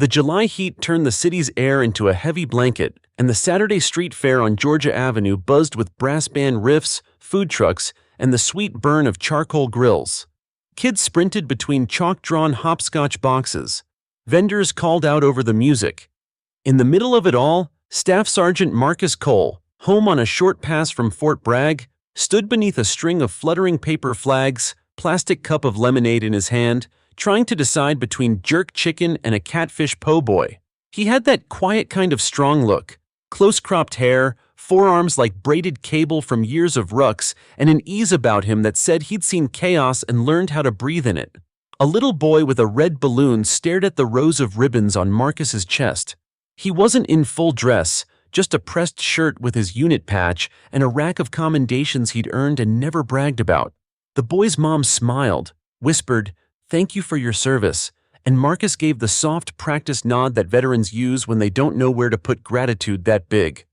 The July heat turned the city's air into a heavy blanket, and the Saturday street fair on Georgia Avenue buzzed with brass band riffs, food trucks, and the sweet burn of charcoal grills. Kids sprinted between chalk-drawn hopscotch boxes. Vendors called out over the music. In the middle of it all, Staff Sergeant Marcus Cole, home on a short pass from Fort Bragg, stood beneath a string of fluttering paper flags, plastic cup of lemonade in his hand, trying to decide between jerk chicken and a catfish po' boy. He had that quiet kind of strong look, close-cropped hair, forearms like braided cable from years of rucks, and an ease about him that said he'd seen chaos and learned how to breathe in it. A little boy with a red balloon stared at the rows of ribbons on Marcus's chest. He wasn't in full dress, just a pressed shirt with his unit patch and a rack of commendations he'd earned and never bragged about. The boy's mom smiled, whispered, "Thank you for your service," and Marcus gave the soft, practiced nod that veterans use when they don't know where to put gratitude that big.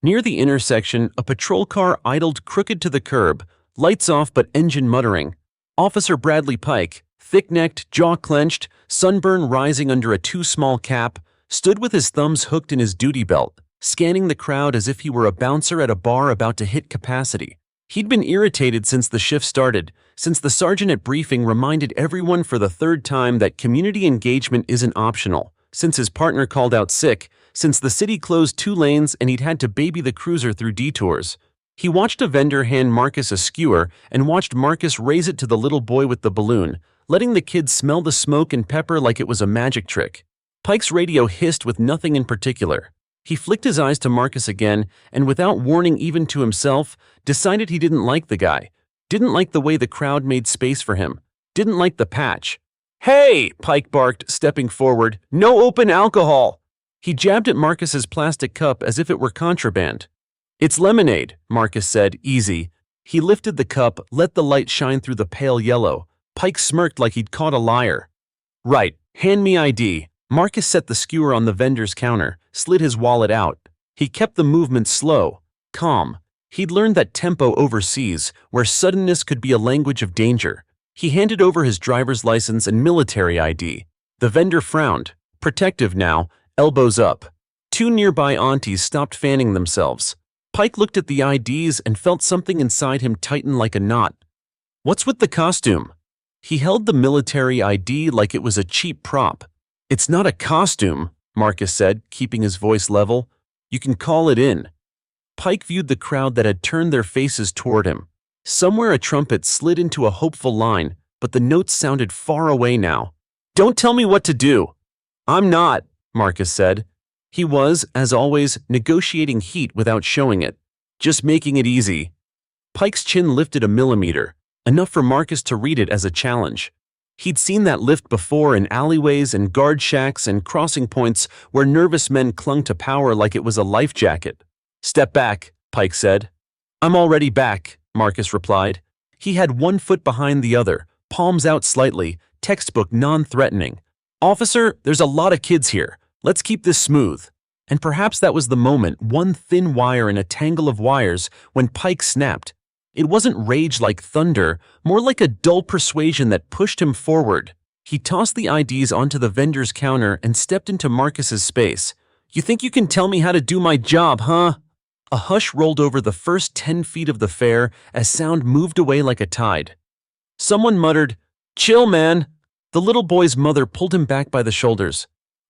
Near the intersection, a patrol car idled crooked to the curb, lights off but engine muttering. Officer Bradley Pike, thick-necked, jaw-clenched, sunburn rising under a too-small cap, stood with his thumbs hooked in his duty belt, scanning the crowd as if he were a bouncer at a bar about to hit capacity. He'd been irritated since the shift started, since the sergeant at briefing reminded everyone for the third time that community engagement isn't optional, since his partner called out sick, since the city closed 2 lanes and he'd had to baby the cruiser through detours. He watched a vendor hand Marcus a skewer and watched Marcus raise it to the little boy with the balloon, letting the kids smell the smoke and pepper like it was a magic trick. Pike's radio hissed with nothing in particular. He flicked his eyes to Marcus again and, without warning even to himself, decided he didn't like the guy, didn't like the way the crowd made space for him, didn't like the patch. "Hey!" Pike barked, stepping forward. "No open alcohol!" He jabbed at Marcus's plastic cup as if it were contraband. "It's lemonade," Marcus said, easy. He lifted the cup, let the light shine through the pale yellow. Pike smirked like he'd caught a liar. "Right, hand me ID." Marcus set the skewer on the vendor's counter, slid his wallet out. He kept the movement slow, calm. He'd learned that tempo overseas, where suddenness could be a language of danger. He handed over his driver's license and military ID. The vendor frowned, protective now, elbows up. 2 nearby aunties stopped fanning themselves. Pike looked at the IDs and felt something inside him tighten like a knot. "What's with the costume?" He held the military ID like it was a cheap prop. "It's not a costume," Marcus said, keeping his voice level. "You can call it in." Pike viewed the crowd that had turned their faces toward him. Somewhere a trumpet slid into a hopeful line, but the notes sounded far away now. "Don't tell me what to do." "I'm not," Marcus said. He was, as always, negotiating heat without showing it, just making it easy. Pike's chin lifted a millimeter, enough for Marcus to read it as a challenge. He'd seen that lift before in alleyways and guard shacks and crossing points where nervous men clung to power like it was a life jacket. "Step back," Pike said. "I'm already back," Marcus replied. He had one foot behind the other, palms out slightly, textbook non-threatening. "Officer, there's a lot of kids here. Let's keep this smooth." And perhaps that was the moment, one thin wire in a tangle of wires, when Pike snapped. It wasn't rage like thunder, more like a dull persuasion that pushed him forward. He tossed the IDs onto the vendor's counter and stepped into Marcus's space. "You think you can tell me how to do my job, huh?" A hush rolled over the first 10 feet of the fair as sound moved away like a tide. Someone muttered, "Chill, man." The little boy's mother pulled him back by the shoulders.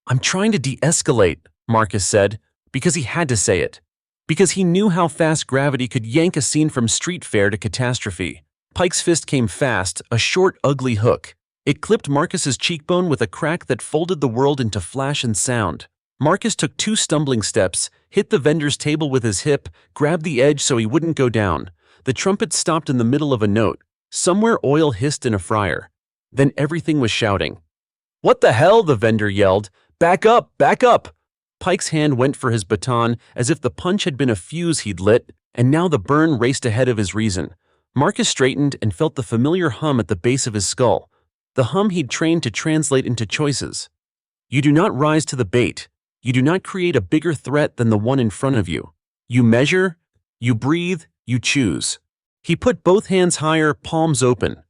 "I'm trying to de-escalate," Marcus said, because he had to say it. Because he knew how fast gravity could yank a scene from street fair to catastrophe. Pike's fist came fast, a short, ugly hook. It clipped Marcus's cheekbone with a crack that folded the world into flash and sound. Marcus took 2 stumbling steps, hit the vendor's table with his hip, grabbed the edge so he wouldn't go down. The trumpet stopped in the middle of a note. Somewhere oil hissed in a fryer. Then everything was shouting. "What the hell?" the vendor yelled. "Back up! Back up!" Pike's hand went for his baton as if the punch had been a fuse he'd lit, and now the burn raced ahead of his reason. Marcus straightened and felt the familiar hum at the base of his skull, the hum he'd trained to translate into choices. You do not rise to the bait. You do not create a bigger threat than the one in front of you. You measure, you breathe, you choose. He put both hands higher, palms open.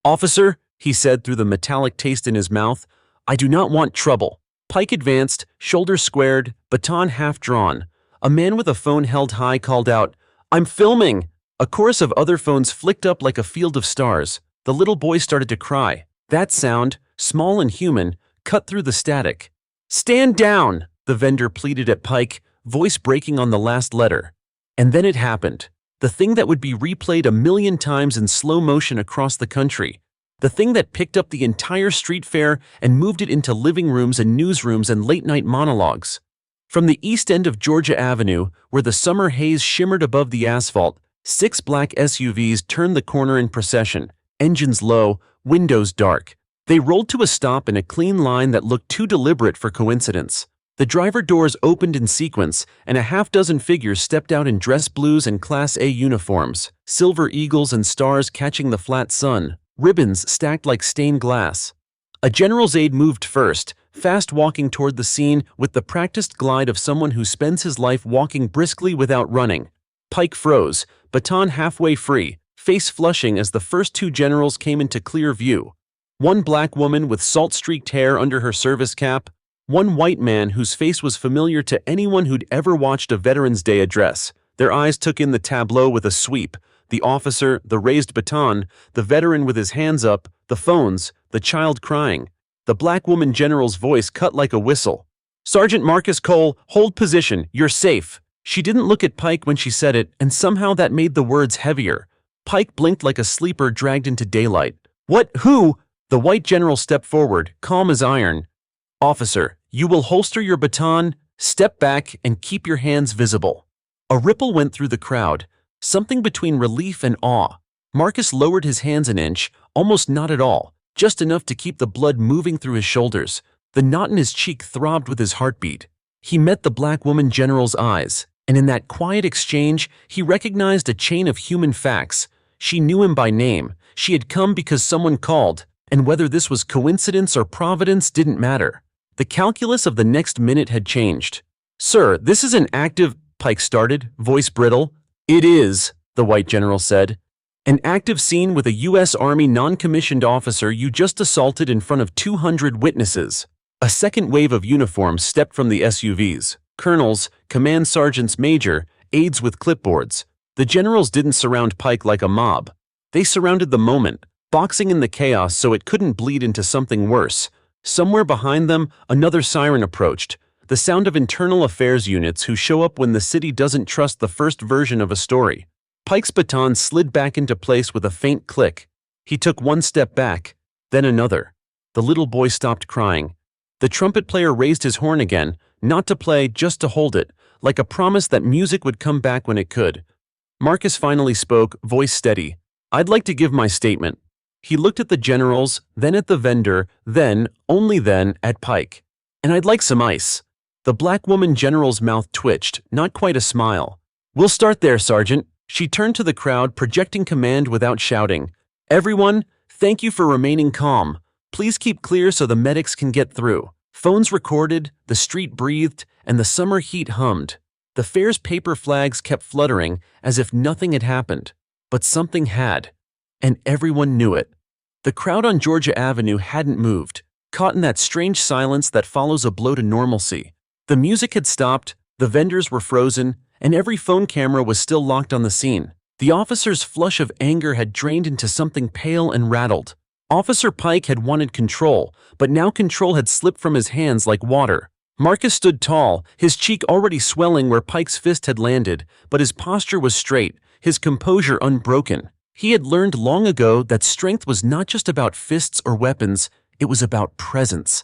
"Officer," he said through the metallic taste in his mouth, "I do not want trouble. Pike advanced, shoulders squared, baton half drawn. A man with a phone held high called out, "I'm filming!" A chorus of other phones flicked up like a field of stars. The little boy started to cry. That sound, small and human, cut through the static. "Stand down!" the vendor pleaded at Pike, voice breaking on the last letter. And then it happened. The thing that would be replayed 1,000,000 times in slow motion across the country. The thing that picked up the entire street fair and moved it into living rooms and newsrooms and late-night monologues. From the east end of Georgia Avenue, where the summer haze shimmered above the asphalt, 6 black SUVs turned the corner in procession, engines low, windows dark. They rolled to a stop in a clean line that looked too deliberate for coincidence. The driver doors opened in sequence, and a half-dozen figures stepped out in dress blues and Class A uniforms, silver eagles and stars catching the flat sun, ribbons stacked like stained glass. A general's aide moved first, fast walking toward the scene with the practiced glide of someone who spends his life walking briskly without running. Pike froze, baton halfway free, face flushing as the first 2 generals came into clear view. One black woman with salt-streaked hair under her service cap, one white man whose face was familiar to anyone who'd ever watched a Veterans Day address. Their eyes took in the tableau with a sweep. The officer, the raised baton, the veteran with his hands up, the phones, the child crying. The black woman general's voice cut like a whistle. "Sergeant Marcus Cole, hold position, you're safe." She didn't look at Pike when she said it, and somehow that made the words heavier. Pike blinked like a sleeper dragged into daylight. "What? Who?" The white general stepped forward, calm as iron. "Officer, you will holster your baton, step back, and keep your hands visible." A ripple went through the crowd, something between relief and awe. Marcus lowered his hands an inch, almost not at all, just enough to keep the blood moving through his shoulders. The knot in his cheek throbbed with his heartbeat. He met the black woman general's eyes, and in that quiet exchange, he recognized a chain of human facts. She knew him by name. She had come because someone called, and whether this was coincidence or providence didn't matter. The calculus of the next minute had changed. "Sir, this is an active," Pike started, voice brittle. "It is," the white general said. "An active scene with a U.S. Army non-commissioned officer you just assaulted in front of 200 witnesses." A second wave of uniforms stepped from the SUVs. Colonels, command sergeants major, aides with clipboards. The generals didn't surround Pike like a mob. They surrounded the moment, boxing in the chaos so it couldn't bleed into something worse. Somewhere behind them, another siren approached, the sound of internal affairs units who show up when the city doesn't trust the first version of a story. Pike's baton slid back into place with a faint click. He took one step back, then another. The little boy stopped crying. The trumpet player raised his horn again, not to play, just to hold it, like a promise that music would come back when it could. Marcus finally spoke, voice steady. "I'd like to give my statement." He looked at the generals, then at the vendor, then, only then, at Pike. "And I'd like some ice." The black woman general's mouth twitched, not quite a smile. "We'll start there, Sergeant." She turned to the crowd, projecting command without shouting. "Everyone, thank you for remaining calm. Please keep clear so the medics can get through." Phones recorded, the street breathed, and the summer heat hummed. The fair's paper flags kept fluttering as if nothing had happened. But something had. And everyone knew it. The crowd on Georgia Avenue hadn't moved, caught in that strange silence that follows a blow to normalcy. The music had stopped, the vendors were frozen, and every phone camera was still locked on the scene. The officer's flush of anger had drained into something pale and rattled. Officer Pike had wanted control, but now control had slipped from his hands like water. Marcus stood tall, his cheek already swelling where Pike's fist had landed, but his posture was straight, his composure unbroken. He had learned long ago that strength was not just about fists or weapons, it was about presence.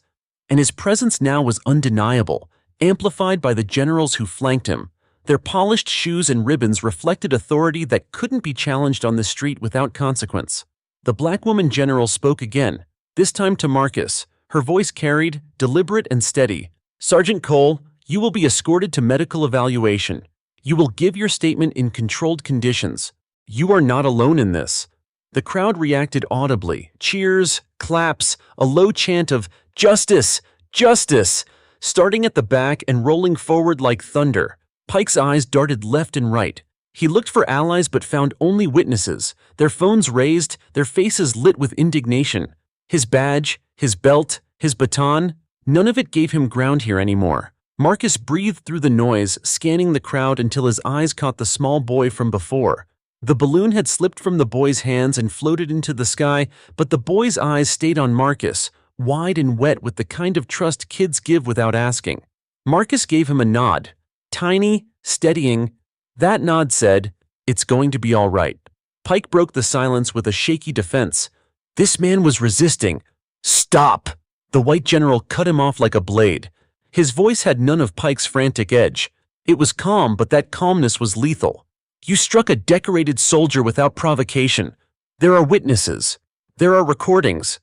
And his presence now was undeniable, amplified by the generals who flanked him. Their polished shoes and ribbons reflected authority that couldn't be challenged on the street without consequence. The black woman general spoke again, this time to Marcus, her voice carried, deliberate and steady. "Sergeant Cole, you will be escorted to medical evaluation. You will give your statement in controlled conditions. You are not alone in this." The crowd reacted audibly, cheers, claps, a low chant of "Justice! Justice!" starting at the back and rolling forward like thunder. Pike's eyes darted left and right. He looked for allies but found only witnesses, their phones raised, their faces lit with indignation. His badge, his belt, his baton, None of it gave him ground here anymore. Marcus breathed through the noise, scanning the crowd until his eyes caught the small boy from before. The balloon had slipped from the boy's hands and floated into the sky, but the boy's eyes stayed on Marcus, wide and wet with the kind of trust kids give without asking. Marcus gave him a nod. Tiny, steadying. That nod said, "It's going to be all right." Pike broke the silence with a shaky defense. This man was resisting. "Stop!" The white general cut him off like a blade. His voice had none of Pike's frantic edge. It was calm, but that calmness was lethal. "You struck a decorated soldier without provocation. There are witnesses. There are recordings.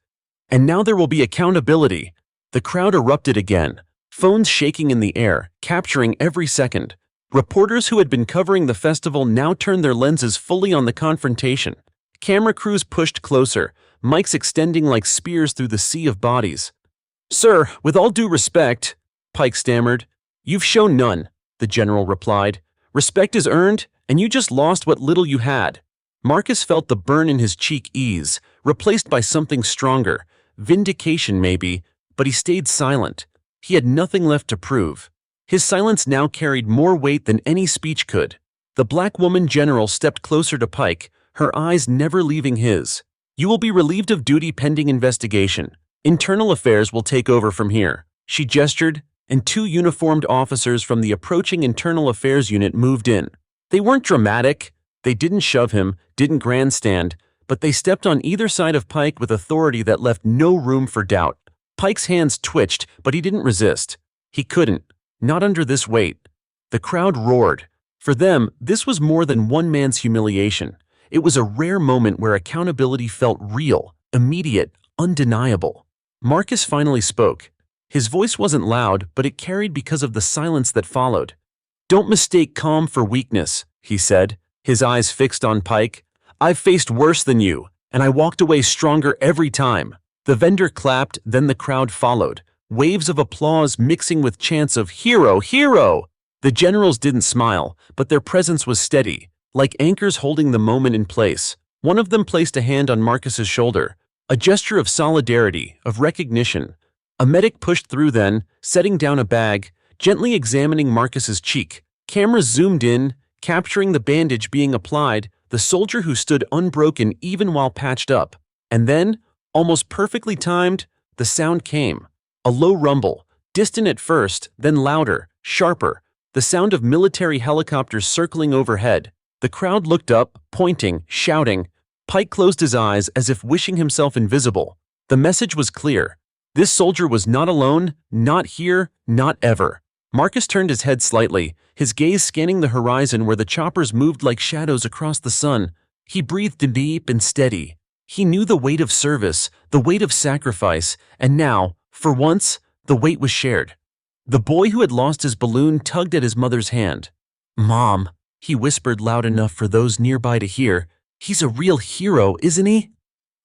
And now there will be accountability." The crowd erupted again, phones shaking in the air, capturing every second. Reporters who had been covering the festival now turned their lenses fully on the confrontation. Camera crews pushed closer, mics extending like spears through the sea of bodies. "Sir, with all due respect," Pike stammered. "You've shown none," the general replied. "Respect is earned, and you just lost what little you had." Marcus felt the burn in his cheek ease, replaced by something stronger. Vindication, maybe, but he stayed silent. He had nothing left to prove. His silence now carried more weight than any speech could. The black woman general stepped closer to Pike, her eyes never leaving his. "You will be relieved of duty pending investigation. Internal affairs will take over from here." She gestured, and two uniformed officers from the approaching internal affairs unit moved in. They weren't dramatic. They didn't shove him, didn't grandstand, but they stepped on either side of Pike with authority that left no room for doubt. Pike's hands twitched, but he didn't resist. He couldn't. Not under this weight. The crowd roared. For them, this was more than one man's humiliation. It was a rare moment where accountability felt real, immediate, undeniable. Marcus finally spoke. His voice wasn't loud, but it carried because of the silence that followed. "Don't mistake calm for weakness," he said, his eyes fixed on Pike. "I've faced worse than you, and I walked away stronger every time." The vendor clapped, then the crowd followed, waves of applause mixing with chants of "Hero, hero!" The generals didn't smile, but their presence was steady, like anchors holding the moment in place. One of them placed a hand on Marcus's shoulder, a gesture of solidarity, of recognition. A medic pushed through then, setting down a bag, gently examining Marcus's cheek. Cameras zoomed in, capturing the bandage being applied, the soldier who stood unbroken even while patched up. And then, almost perfectly timed, the sound came. A low rumble, distant at first, then louder, sharper, the sound of military helicopters circling overhead. The crowd looked up, pointing, shouting. Pike closed his eyes as if wishing himself invisible. The message was clear. This soldier was not alone, not here, not ever. Marcus turned his head slightly, his gaze scanning the horizon where the choppers moved like shadows across the sun. He breathed deep and steady. He knew the weight of service, the weight of sacrifice, and now, for once, the weight was shared. The boy who had lost his balloon tugged at his mother's hand. "Mom," he whispered loud enough for those nearby to hear, "he's a real hero, isn't he?"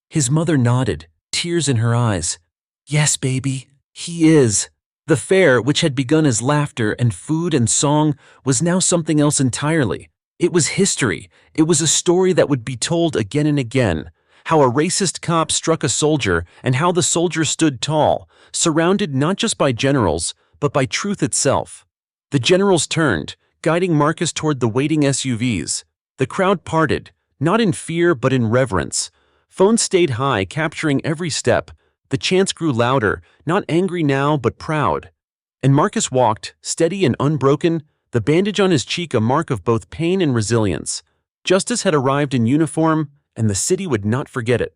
His mother nodded, tears in her eyes. "Yes, baby, he is." The fair, which had begun as laughter and food and song, was now something else entirely. It was history. It was a story that would be told again and again. How a racist cop struck a soldier and how the soldier stood tall, surrounded not just by generals, but by truth itself. The generals turned, guiding Marcus toward the waiting SUVs. The crowd parted, not in fear but in reverence. Phones stayed high, capturing every step. The chants grew louder, not angry now but proud. And Marcus walked, steady and unbroken, the bandage on his cheek a mark of both pain and resilience. Justice had arrived in uniform, and the city would not forget it.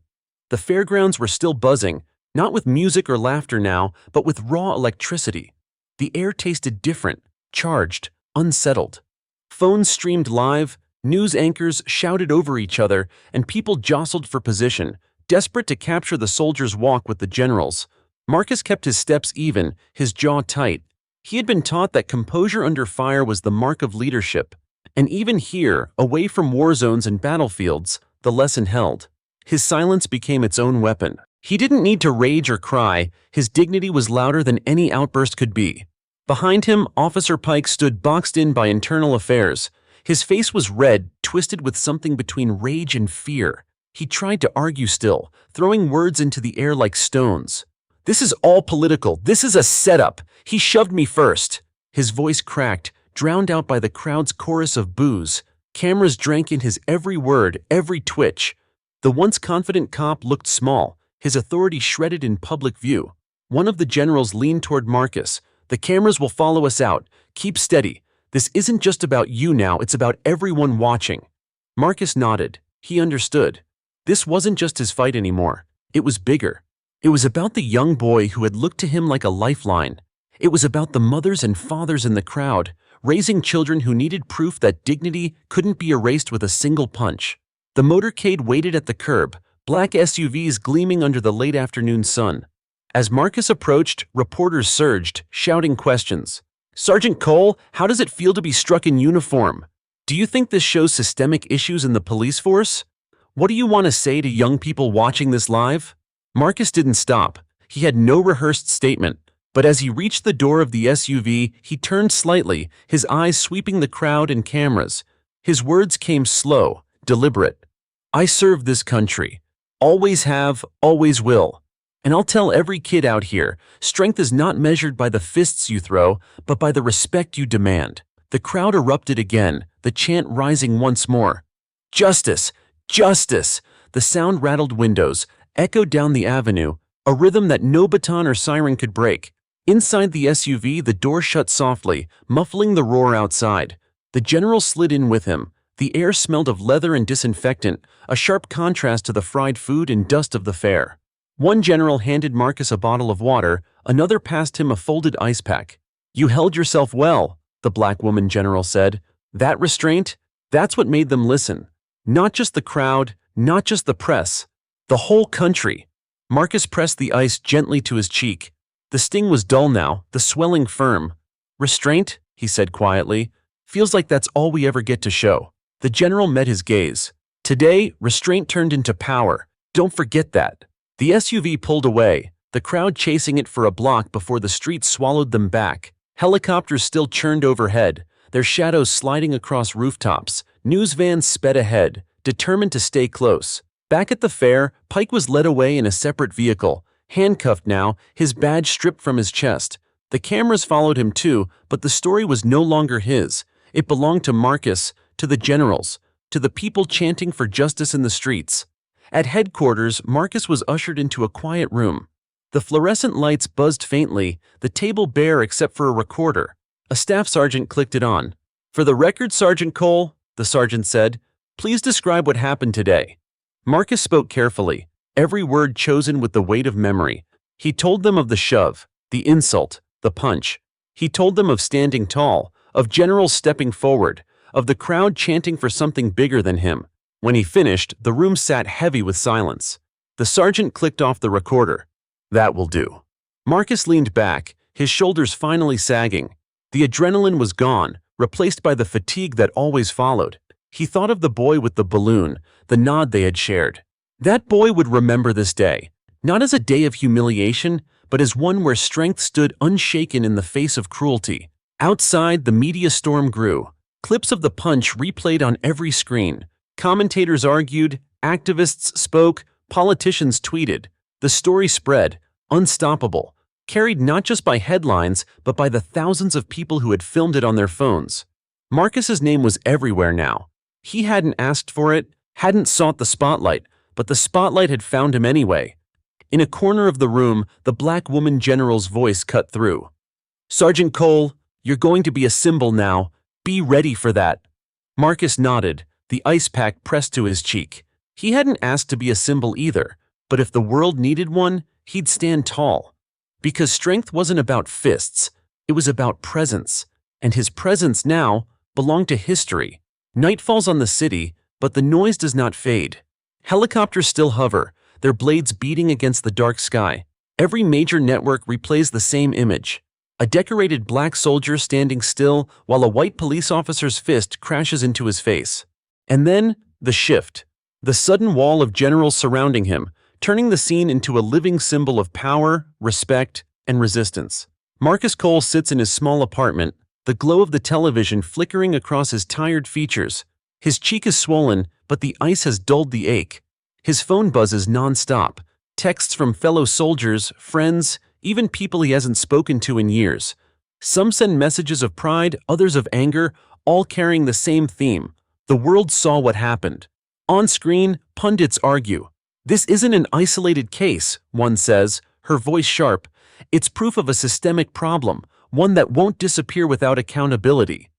The fairgrounds were still buzzing, not with music or laughter now, but with raw electricity. The air tasted different, charged, unsettled. Phones streamed live, news anchors shouted over each other, and people jostled for position, desperate to capture the soldier's walk with the generals. Marcus kept his steps even, his jaw tight. He had been taught that composure under fire was the mark of leadership. And even here, away from war zones and battlefields, the lesson held. His silence became its own weapon. He didn't need to rage or cry. His dignity was louder than any outburst could be. Behind him, Officer Pike stood boxed in by internal affairs. His face was red, twisted with something between rage and fear. He tried to argue still, throwing words into the air like stones. This is all political. This is a setup. He shoved me first." His voice cracked, drowned out by the crowd's chorus of boos. Cameras drank in his every word, every twitch. The once confident cop looked small, his authority shredded in public view. One of the generals leaned toward Marcus. "The cameras will follow us out. Keep steady. This isn't just about you now, it's about everyone watching." Marcus nodded. He understood. This wasn't just his fight anymore. It was bigger. It was about the young boy who had looked to him like a lifeline. It was about the mothers and fathers in the crowd, raising children who needed proof that dignity couldn't be erased with a single punch. The motorcade waited at the curb, black SUVs gleaming under the late afternoon sun. As Marcus approached, reporters surged, shouting questions. "Sergeant Cole, how does it feel to be struck in uniform? Do you think this shows systemic issues in the police force? What do you want to say to young people watching this live?" Marcus didn't stop. He had no rehearsed statement, but as he reached the door of the SUV, he turned slightly, his eyes sweeping the crowd and cameras. His words came slow, deliberate. "I serve this country. Always have, always will. And I'll tell every kid out here, strength is not measured by the fists you throw, but by the respect you demand." The crowd erupted again, the chant rising once more. "Justice! Justice!" The sound rattled windows, echoed down the avenue, a rhythm that no baton or siren could break. Inside the SUV, the door shut softly, muffling the roar outside. The general slid in with him. The air smelled of leather and disinfectant, a sharp contrast to the fried food and dust of the fair. One general handed Marcus a bottle of water, another passed him a folded ice pack. "You held yourself well," the black woman general said. "That restraint, that's what made them listen. Not just the crowd, not just the press. The whole country." Marcus pressed the ice gently to his cheek. The sting was dull now, the swelling firm. "Restraint," he said quietly, "feels like that's all we ever get to show." The general met his gaze. "Today, restraint turned into power. Don't forget that." The SUV pulled away, the crowd chasing it for a block before the street swallowed them back. Helicopters still churned overhead, their shadows sliding across rooftops. News vans sped ahead, determined to stay close. Back at the fair, Pike was led away in a separate vehicle, handcuffed now, his badge stripped from his chest. The cameras followed him too, but the story was no longer his. It belonged to Marcus, to the generals, to the people chanting for justice in the streets. At headquarters, Marcus was ushered into a quiet room. The fluorescent lights buzzed faintly, the table bare except for a recorder. A staff sergeant clicked it on. "For the record, Sergeant Cole," the sergeant said, "please describe what happened today." Marcus spoke carefully, every word chosen with the weight of memory. He told them of the shove, the insult, the punch. He told them of standing tall, of generals stepping forward, of the crowd chanting for something bigger than him. When he finished, the room sat heavy with silence. The sergeant clicked off the recorder. "That will do." Marcus leaned back, his shoulders finally sagging. The adrenaline was gone, replaced by the fatigue that always followed. He thought of the boy with the balloon, the nod they had shared. That boy would remember this day, not as a day of humiliation, but as one where strength stood unshaken in the face of cruelty. Outside, the media storm grew. Clips of the punch replayed on every screen. Commentators argued, activists spoke, politicians tweeted. The story spread, unstoppable, carried not just by headlines, but by the thousands of people who had filmed it on their phones. Marcus's name was everywhere now. He hadn't asked for it, hadn't sought the spotlight, but the spotlight had found him anyway. In a corner of the room, the black woman general's voice cut through. "Sergeant Cole, you're going to be a symbol now. Be ready for that." Marcus nodded, the ice pack pressed to his cheek. He hadn't asked to be a symbol either, but if the world needed one, he'd stand tall. Because strength wasn't about fists, it was about presence, and his presence now belonged to history. Night falls on the city, but the noise does not fade. Helicopters still hover, their blades beating against the dark sky. Every major network replays the same image. A decorated black soldier standing still while a white police officer's fist crashes into his face. And then, the shift. The sudden wall of generals surrounding him, turning the scene into a living symbol of power, respect, and resistance. Marcus Cole sits in his small apartment, the glow of the television flickering across his tired features. His cheek is swollen, but the ice has dulled the ache. His phone buzzes non-stop. texts from fellow soldiers, friends, even people he hasn't spoken to in years. Some send messages of pride, others of anger, all carrying the same theme. The world saw what happened. On screen, pundits argue. This isn't an isolated case, one says, her voice sharp. It's proof of a systemic problem, one that won't disappear without accountability.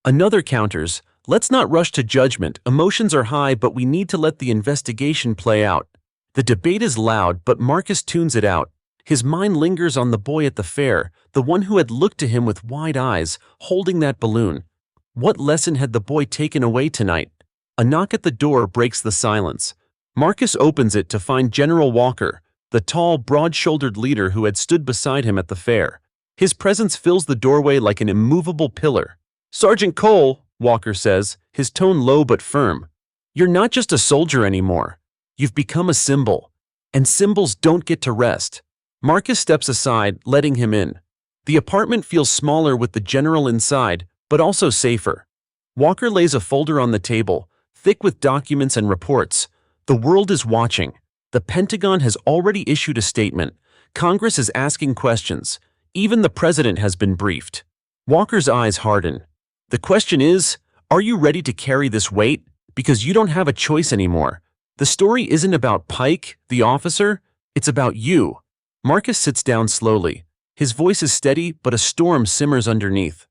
Another counters, let's not rush to judgment. Emotions are high, but we need to let the investigation play out. The debate is loud, but Marcus tunes it out. His mind lingers on the boy at the fair, the one who had looked to him with wide eyes, holding that balloon. What lesson had the boy taken away tonight? A knock at the door breaks the silence. Marcus opens it to find General Walker, the tall, broad-shouldered leader who had stood beside him at the fair. His presence fills the doorway like an immovable pillar. "Sergeant Cole," Walker says, his tone low but firm, "you're not just a soldier anymore. You've become a symbol. And symbols don't get to rest." Marcus steps aside, letting him in. The apartment feels smaller with the general inside, but also safer. Walker lays a folder on the table, thick with documents and reports. The world is watching. The Pentagon has already issued a statement. Congress is asking questions. Even the president has been briefed. Walker's eyes harden. The question is, are you ready to carry this weight? Because you don't have a choice anymore. The story isn't about Pike, the officer. It's about you. Marcus sits down slowly. His voice is steady, but a storm simmers underneath.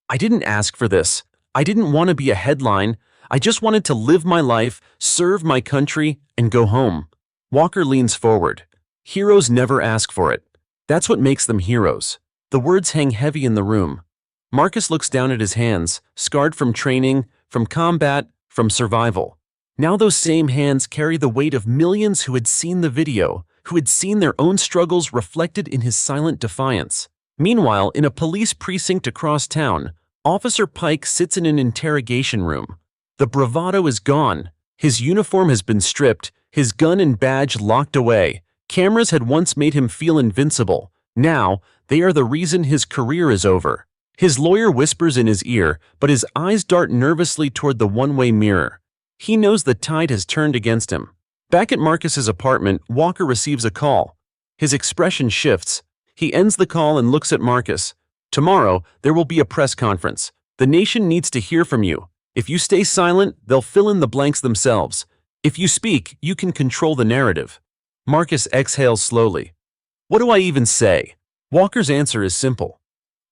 "I didn't ask for this. I didn't want to be a headline. I just wanted to live my life, serve my country, and go home." Walker leans forward. Heroes never ask for it. That's what makes them heroes. The words hang heavy in the room. Marcus looks down at his hands, scarred from training, from combat, from survival. Now those same hands carry the weight of millions who had seen the video, who had seen their own struggles reflected in his silent defiance. Meanwhile, in a police precinct across town, Officer Pike sits in an interrogation room. The bravado is gone. His uniform has been stripped, his gun and badge locked away. Cameras had once made him feel invincible. Now, they are the reason his career is over. His lawyer whispers in his ear, but his eyes dart nervously toward the one-way mirror. He knows the tide has turned against him. Back at Marcus's apartment, Walker receives a call. His expression shifts. He ends the call and looks at Marcus. "Tomorrow, there will be a press conference. The nation needs to hear from you. If you stay silent, they'll fill in the blanks themselves. If you speak, you can control the narrative." Marcus exhales slowly. "What do I even say?" Walker's answer is simple.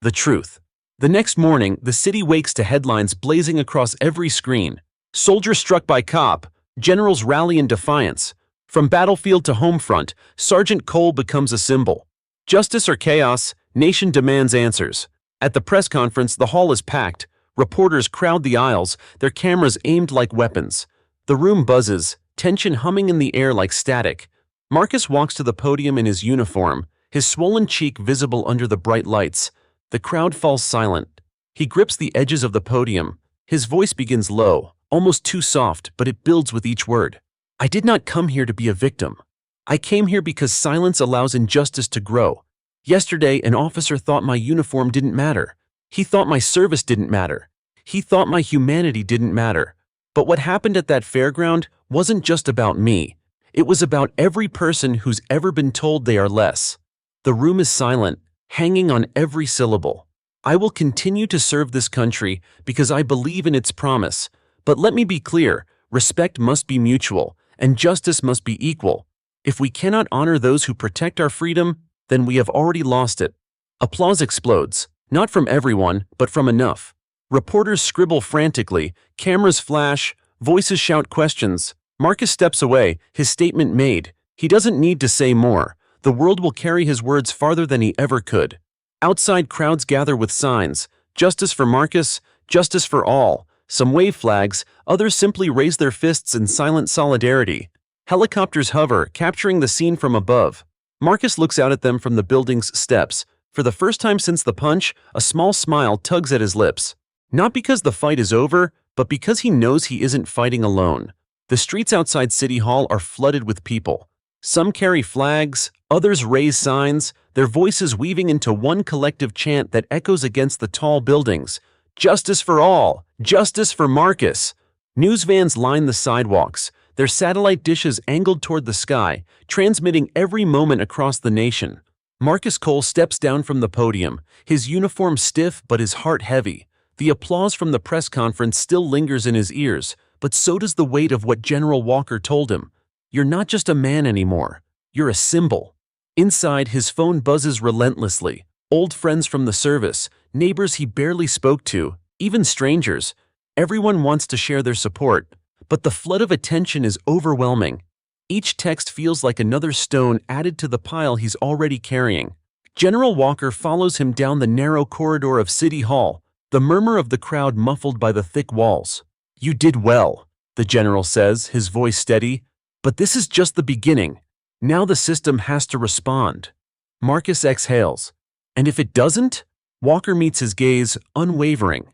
The truth. The next morning, the city wakes to headlines blazing across every screen. "Soldier struck by cop. Generals rally in defiance." From battlefield to home front, Sergeant Cole becomes a symbol. Justice or chaos, nation demands answers. At the press conference, the hall is packed. Reporters crowd the aisles, their cameras aimed like weapons. The room buzzes, tension humming in the air like static. Marcus walks to the podium in his uniform, his swollen cheek visible under the bright lights. The crowd falls silent. He grips the edges of the podium. His voice begins low, almost too soft, but it builds with each word. "I did not come here to be a victim. I came here because silence allows injustice to grow. Yesterday, an officer thought my uniform didn't matter. He thought my service didn't matter. He thought my humanity didn't matter. But what happened at that fairground wasn't just about me. It was about every person who's ever been told they are less." The room is silent, hanging on every syllable. "I will continue to serve this country because I believe in its promise. But let me be clear, respect must be mutual, and justice must be equal. If we cannot honor those who protect our freedom, then we have already lost it." Applause explodes, not from everyone, but from enough. Reporters scribble frantically, cameras flash, voices shout questions. Marcus steps away, his statement made. He doesn't need to say more. The world will carry his words farther than he ever could. Outside, crowds gather with signs. Justice for Marcus, justice for all. Some wave flags, others simply raise their fists in silent solidarity. Helicopters hover, capturing the scene from above. Marcus looks out at them from the building's steps. For the first time since the punch, a small smile tugs at his lips. Not because the fight is over, but because he knows he isn't fighting alone. The streets outside City Hall are flooded with people. Some carry flags, others raise signs, their voices weaving into one collective chant that echoes against the tall buildings. Justice for all! Justice for Marcus! News vans line the sidewalks. their satellite dishes angled toward the sky, transmitting every moment across the nation. Marcus Cole steps down from the podium, his uniform stiff but his heart heavy. The applause from the press conference still lingers in his ears, but so does the weight of what General Walker told him. You're not just a man anymore. You're a symbol. Inside, his phone buzzes relentlessly. Old friends from the service, neighbors he barely spoke to, even strangers. Everyone wants to share their support, but the flood of attention is overwhelming. Each text feels like another stone added to the pile he's already carrying. General Walker follows him down the narrow corridor of City Hall, the murmur of the crowd muffled by the thick walls. You did well, the general says, his voice steady. But this is just the beginning. Now the system has to respond. Marcus exhales. And if it doesn't? Walker meets his gaze, unwavering.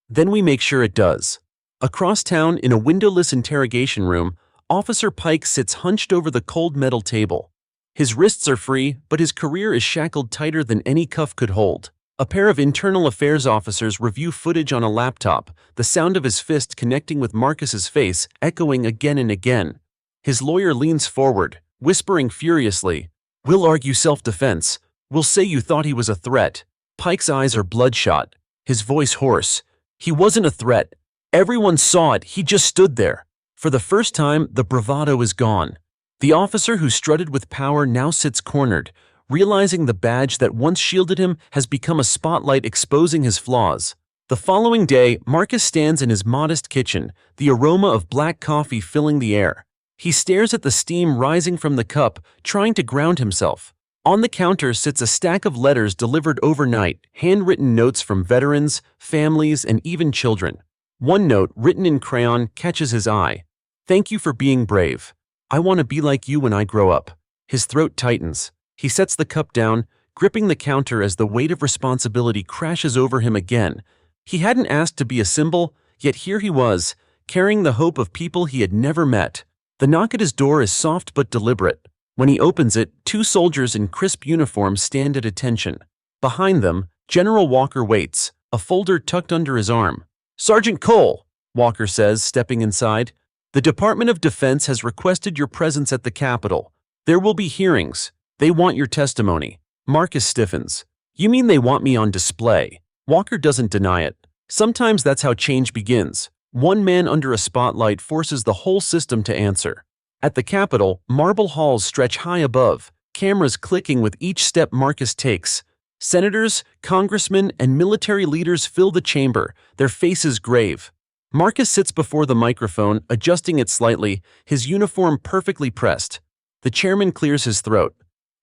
Then we make sure it does. Across town, in a windowless interrogation room, Officer Pike sits hunched over the cold metal table. His wrists are free, but his career is shackled tighter than any cuff could hold. A pair of internal affairs officers review footage on a laptop, the sound of his fist connecting with Marcus's face echoing again and again. His lawyer leans forward, whispering furiously, "We'll argue self-defense. We'll say you thought he was a threat." Pike's eyes are bloodshot, his voice hoarse. He wasn't a threat. Everyone saw it, he just stood there. For the first time, the bravado is gone. The officer who strutted with power now sits cornered, realizing the badge that once shielded him has become a spotlight exposing his flaws. The following day, Marcus stands in his modest kitchen, the aroma of black coffee filling the air. He stares at the steam rising from the cup, trying to ground himself. On the counter sits a stack of letters delivered overnight, handwritten notes from veterans, families, and even children. One note, written in crayon, catches his eye. "Thank you for being brave. I want to be like you when I grow up." His throat tightens. He sets the cup down, gripping the counter as the weight of responsibility crashes over him again. He hadn't asked to be a symbol, yet here he was, carrying the hope of people he had never met. The knock at his door is soft but deliberate. When he opens it, two soldiers in crisp uniforms stand at attention. Behind them, General Walker waits, a folder tucked under his arm. "Sergeant Cole," Walker says, stepping inside, "the Department of Defense has requested your presence at the Capitol. There will be hearings. They want your testimony." Marcus stiffens. "You mean they want me on display?" Walker doesn't deny it. Sometimes that's how change begins. One man under a spotlight forces the whole system to answer. At the Capitol, marble halls stretch high above, cameras clicking with each step Marcus takes. Senators, congressmen, and military leaders fill the chamber, their faces grave. Marcus sits before the microphone, adjusting it slightly, his uniform perfectly pressed. The chairman clears his throat.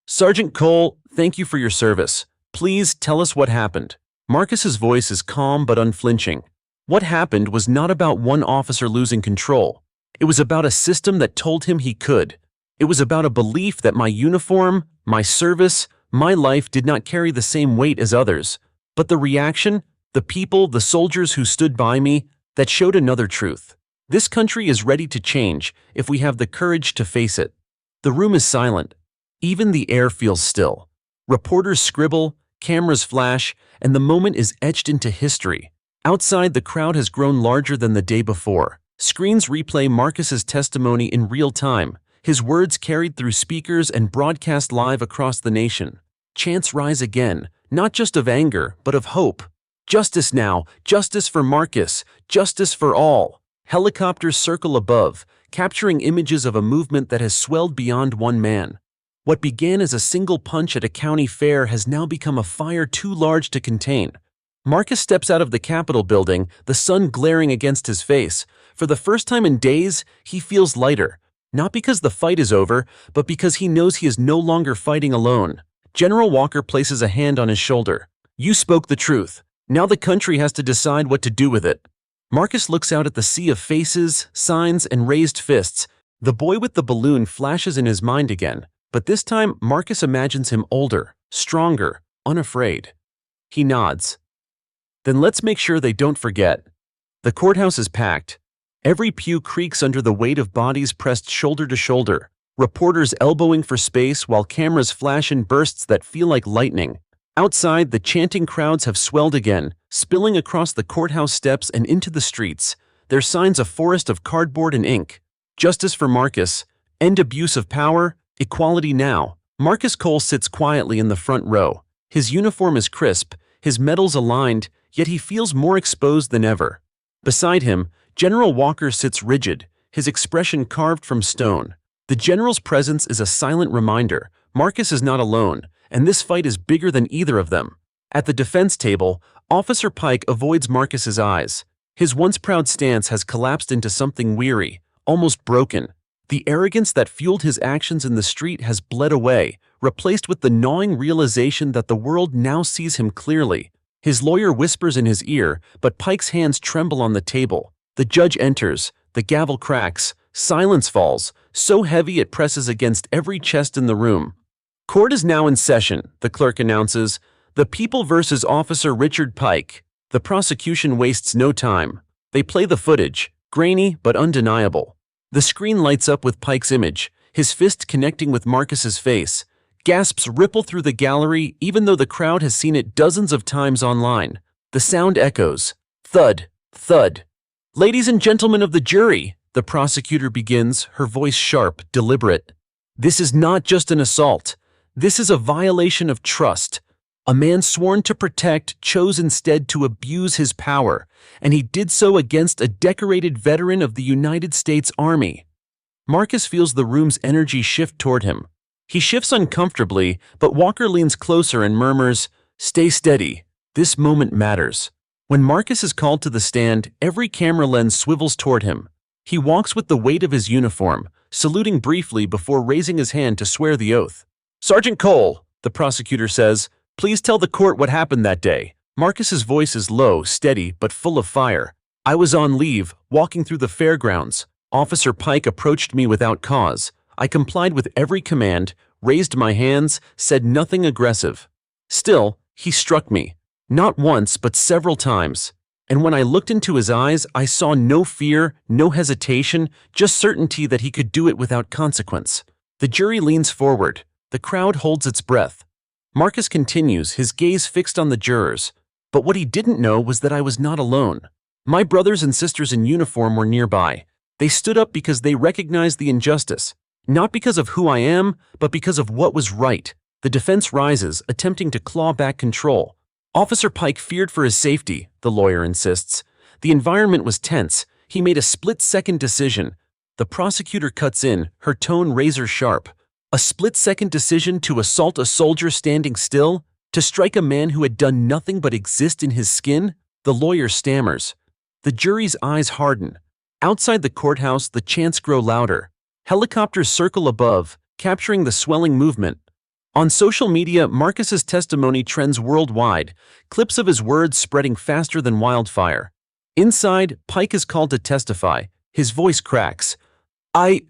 "Sergeant Cole, thank you for your service. Please tell us what happened." Marcus's voice is calm but unflinching. What happened was not about one officer losing control. It was about a system that told him he could. It was about a belief that my uniform, my service, my life did not carry the same weight as others. But the reaction, the people, the soldiers who stood by me, that showed another truth. This country is ready to change if we have the courage to face it. The room is silent. Even the air feels still. Reporters scribble, cameras flash, and the moment is etched into history. Outside, the crowd has grown larger than the day before. Screens replay Marcus's testimony in real time, his words carried through speakers and broadcast live across the nation. Chants rise again, not just of anger, but of hope. Justice now, justice for Marcus, justice for all. Helicopters circle above, capturing images of a movement that has swelled beyond one man. What began as a single punch at a county fair has now become a fire too large to contain. Marcus steps out of the Capitol building, the sun glaring against his face. For the first time in days, he feels lighter. Not because the fight is over, but because he knows he is no longer fighting alone. General Walker places a hand on his shoulder. "You spoke the truth. Now the country has to decide what to do with it." Marcus looks out at the sea of faces, signs, and raised fists. The boy with the balloon flashes in his mind again, but this time Marcus imagines him older, stronger, unafraid. He nods. "Then let's make sure they don't forget." The courthouse is packed. Every pew creaks under the weight of bodies pressed shoulder to shoulder, reporters elbowing for space while cameras flash in bursts that feel like lightning. Outside, the chanting crowds have swelled again, spilling across the courthouse steps and into the streets, their signs a forest of cardboard and ink. Justice for Marcus. End abuse of power. Equality now. Marcus Cole sits quietly in the front row. His uniform is crisp, his medals aligned, yet he feels more exposed than ever. Beside him, General Walker sits rigid, his expression carved from stone. The general's presence is a silent reminder. Marcus is not alone, and this fight is bigger than either of them. At the defense table, Officer Pike avoids Marcus's eyes. His once proud stance has collapsed into something weary, almost broken. The arrogance that fueled his actions in the street has bled away, replaced with the gnawing realization that the world now sees him clearly. His lawyer whispers in his ear, but Pike's hands tremble on the table. The judge enters, the gavel cracks, silence falls, so heavy it presses against every chest in the room. Court is now in session, the clerk announces. The People versus Officer Richard Pike. The prosecution wastes no time. They play the footage, grainy but undeniable. The screen lights up with Pike's image, his fist connecting with Marcus's face. Gasps ripple through the gallery even though the crowd has seen it dozens of times online. The sound echoes. Thud, thud. Ladies and gentlemen of the jury, the prosecutor begins, her voice sharp, deliberate. This is not just an assault. This is a violation of trust. A man sworn to protect chose instead to abuse his power, and he did so against a decorated veteran of the United States Army. Marcus feels the room's energy shift toward him. He shifts uncomfortably, but Walker leans closer and murmurs, "Stay steady. This moment matters." When Marcus is called to the stand, every camera lens swivels toward him. He walks with the weight of his uniform, saluting briefly before raising his hand to swear the oath. "Sergeant Cole," the prosecutor says, "please tell the court what happened that day." Marcus's voice is low, steady, but full of fire. "I was on leave, walking through the fairgrounds. Officer Pike approached me without cause. I complied with every command, raised my hands, said nothing aggressive. Still, he struck me. Not once, but several times. And when I looked into his eyes, I saw no fear, no hesitation, just certainty that he could do it without consequence." The jury leans forward. The crowd holds its breath. Marcus continues, his gaze fixed on the jurors. "But what he didn't know was that I was not alone. My brothers and sisters in uniform were nearby. They stood up because they recognized the injustice. Not because of who I am, but because of what was right." The defense rises, attempting to claw back control. Officer Pike feared for his safety, the lawyer insists. The environment was tense. He made a split-second decision. The prosecutor cuts in, her tone razor-sharp. A split-second decision to assault a soldier standing still? To strike a man who had done nothing but exist in his skin? The lawyer stammers. The jury's eyes harden. Outside the courthouse, the chants grow louder. Helicopters circle above, capturing the swelling movement. On social media, Marcus's testimony trends worldwide, clips of his words spreading faster than wildfire. Inside, Pike is called to testify. His voice cracks. I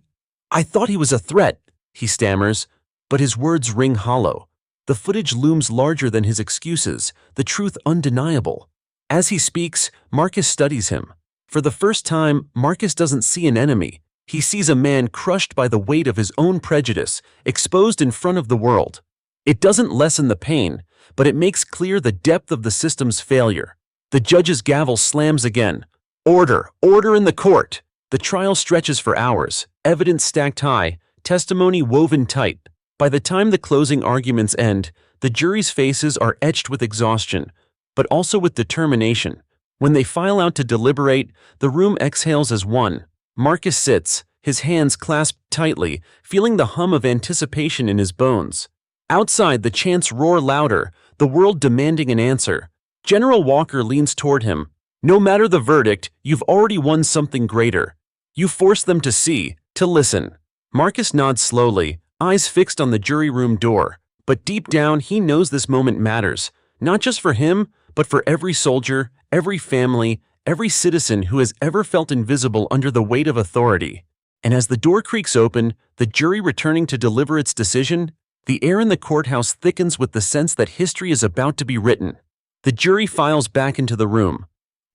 thought he was a threat," he stammers, but his words ring hollow. The footage looms larger than his excuses, the truth undeniable. As he speaks, Marcus studies him. For the first time, Marcus doesn't see an enemy. He sees a man crushed by the weight of his own prejudice, exposed in front of the world. It doesn't lessen the pain, but it makes clear the depth of the system's failure. The judge's gavel slams again. Order! Order in the court! The trial stretches for hours, evidence stacked high, testimony woven tight. By the time the closing arguments end, the jury's faces are etched with exhaustion, but also with determination. When they file out to deliberate, the room exhales as one. Marcus sits, his hands clasped tightly, feeling the hum of anticipation in his bones. Outside, the chants roar louder, the world demanding an answer. General Walker leans toward him. "No matter the verdict, you've already won something greater. You forced them to see, to listen." Marcus nods slowly, eyes fixed on the jury room door. But deep down, he knows this moment matters, not just for him, but for every soldier, every family, every citizen who has ever felt invisible under the weight of authority. And as the door creaks open, the jury returning to deliver its decision, the air in the courthouse thickens with the sense that history is about to be written. The jury files back into the room.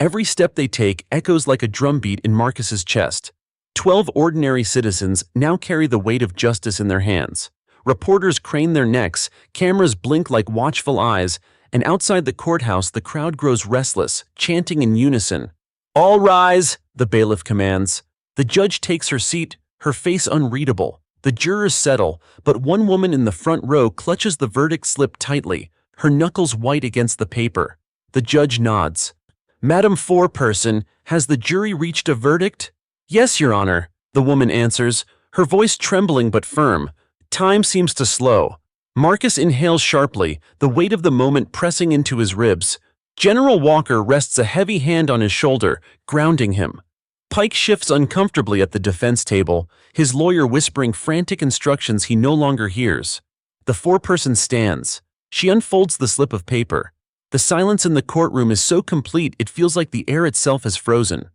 Every step they take echoes like a drumbeat in Marcus's chest. 12 ordinary citizens now carry the weight of justice in their hands. Reporters crane their necks, cameras blink like watchful eyes, and outside the courthouse the crowd grows restless, chanting in unison. "All rise," the bailiff commands. The judge takes her seat, her face unreadable. The jurors settle, but one woman in the front row clutches the verdict slip tightly, her knuckles white against the paper. The judge nods. "Madam Foreperson, has the jury reached a verdict?" "Yes, Your Honor," the woman answers, her voice trembling but firm. Time seems to slow. Marcus inhales sharply, the weight of the moment pressing into his ribs. General Walker rests a heavy hand on his shoulder, grounding him. Pike shifts uncomfortably at the defense table, his lawyer whispering frantic instructions he no longer hears. The foreperson stands. She unfolds the slip of paper. The silence in the courtroom is so complete it feels like the air itself has frozen.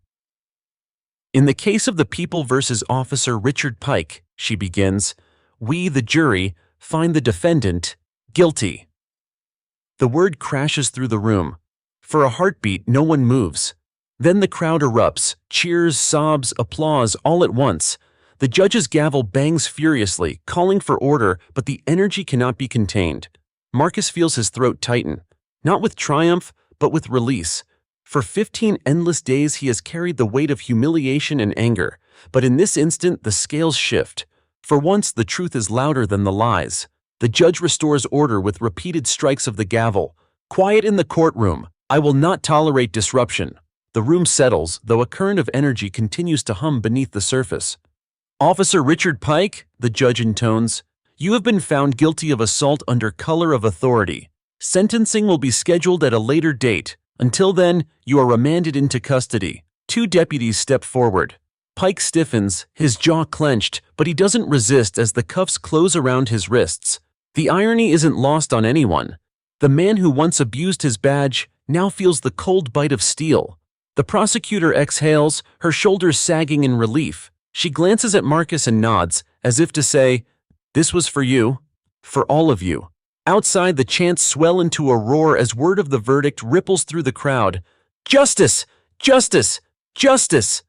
"In the case of the People versus Officer Richard Pike," she begins, "we, the jury, find the defendant guilty." The word crashes through the room. For a heartbeat, no one moves. Then the crowd erupts, cheers, sobs, applause, all at once. The judge's gavel bangs furiously, calling for order, but the energy cannot be contained. Marcus feels his throat tighten, not with triumph, but with release. For 15 endless days he has carried the weight of humiliation and anger, but in this instant the scales shift. For once the truth is louder than the lies. The judge restores order with repeated strikes of the gavel. "Quiet in the courtroom. I will not tolerate disruption." The room settles, though a current of energy continues to hum beneath the surface. "Officer Richard Pike," the judge intones, "you have been found guilty of assault under color of authority. Sentencing will be scheduled at a later date. Until then, you are remanded into custody." Two deputies step forward. Pike stiffens, his jaw clenched, but he doesn't resist as the cuffs close around his wrists. The irony isn't lost on anyone. The man who once abused his badge now feels the cold bite of steel. The prosecutor exhales, her shoulders sagging in relief. She glances at Marcus and nods, as if to say, "This was for you, for all of you." Outside, the chants swell into a roar as word of the verdict ripples through the crowd. "Justice! Justice! Justice!"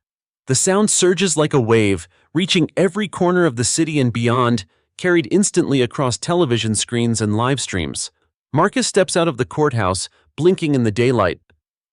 The sound surges like a wave, reaching every corner of the city and beyond, carried instantly across television screens and live streams. Marcus steps out of the courthouse, blinking in the daylight.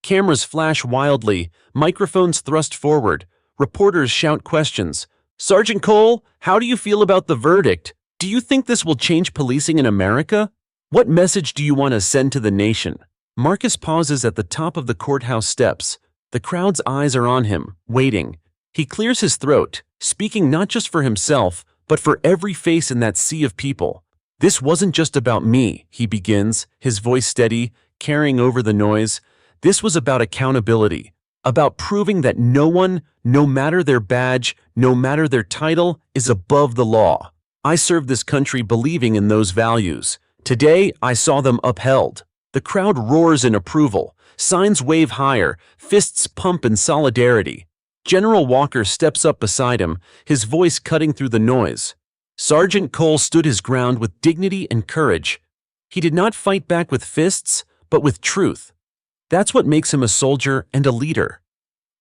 Cameras flash wildly, microphones thrust forward, reporters shout questions. "Sergeant Cole, how do you feel about the verdict? Do you think this will change policing in America? What message do you want to send to the nation?" Marcus pauses at the top of the courthouse steps. The crowd's eyes are on him, waiting. He clears his throat, speaking not just for himself, but for every face in that sea of people. "This wasn't just about me," he begins, his voice steady, carrying over the noise. "This was about accountability, about proving that no one, no matter their badge, no matter their title, is above the law. I served this country believing in those values. Today, I saw them upheld." The crowd roars in approval. Signs wave higher, fists pump in solidarity. General Walker steps up beside him, his voice cutting through the noise. Sergeant Cole stood his ground with dignity and courage. He did not fight back with fists, but with truth. That's what makes him a soldier and a leader.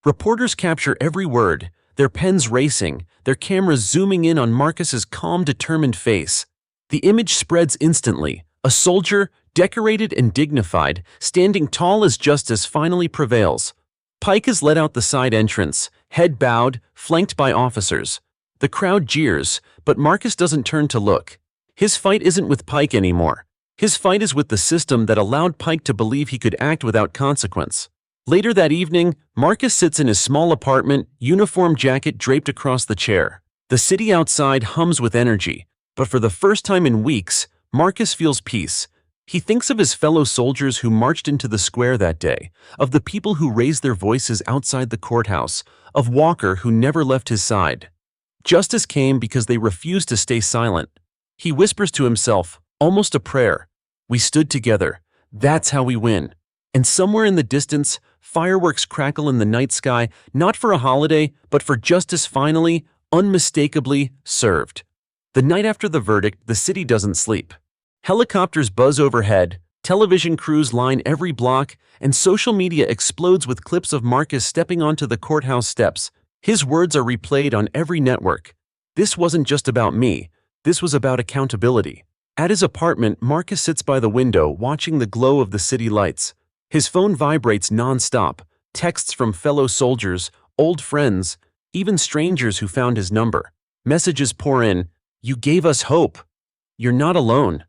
Reporters capture every word, their pens racing, their cameras zooming in on Marcus's calm, determined face. The image spreads instantly, a soldier, decorated and dignified, standing tall as justice finally prevails. Pike is led out the side entrance, head bowed, flanked by officers. The crowd jeers, but Marcus doesn't turn to look. His fight isn't with Pike anymore. His fight is with the system that allowed Pike to believe he could act without consequence. Later that evening, Marcus sits in his small apartment, uniform jacket draped across the chair. The city outside hums with energy, but for the first time in weeks, Marcus feels peace. He thinks of his fellow soldiers who marched into the square that day, of the people who raised their voices outside the courthouse, of Walker who never left his side. Justice came because they refused to stay silent. He whispers to himself, almost a prayer, "We stood together. That's how we win." And somewhere in the distance, fireworks crackle in the night sky, not for a holiday, but for justice finally, unmistakably, served. The night after the verdict, the city doesn't sleep. Helicopters buzz overhead, television crews line every block, and social media explodes with clips of Marcus stepping onto the courthouse steps. His words are replayed on every network. "This wasn't just about me. This was about accountability." At his apartment, Marcus sits by the window, watching the glow of the city lights. His phone vibrates non-stop, texts from fellow soldiers, old friends, Even strangers who found his number. Messages pour in, "You gave us hope. You're not alone.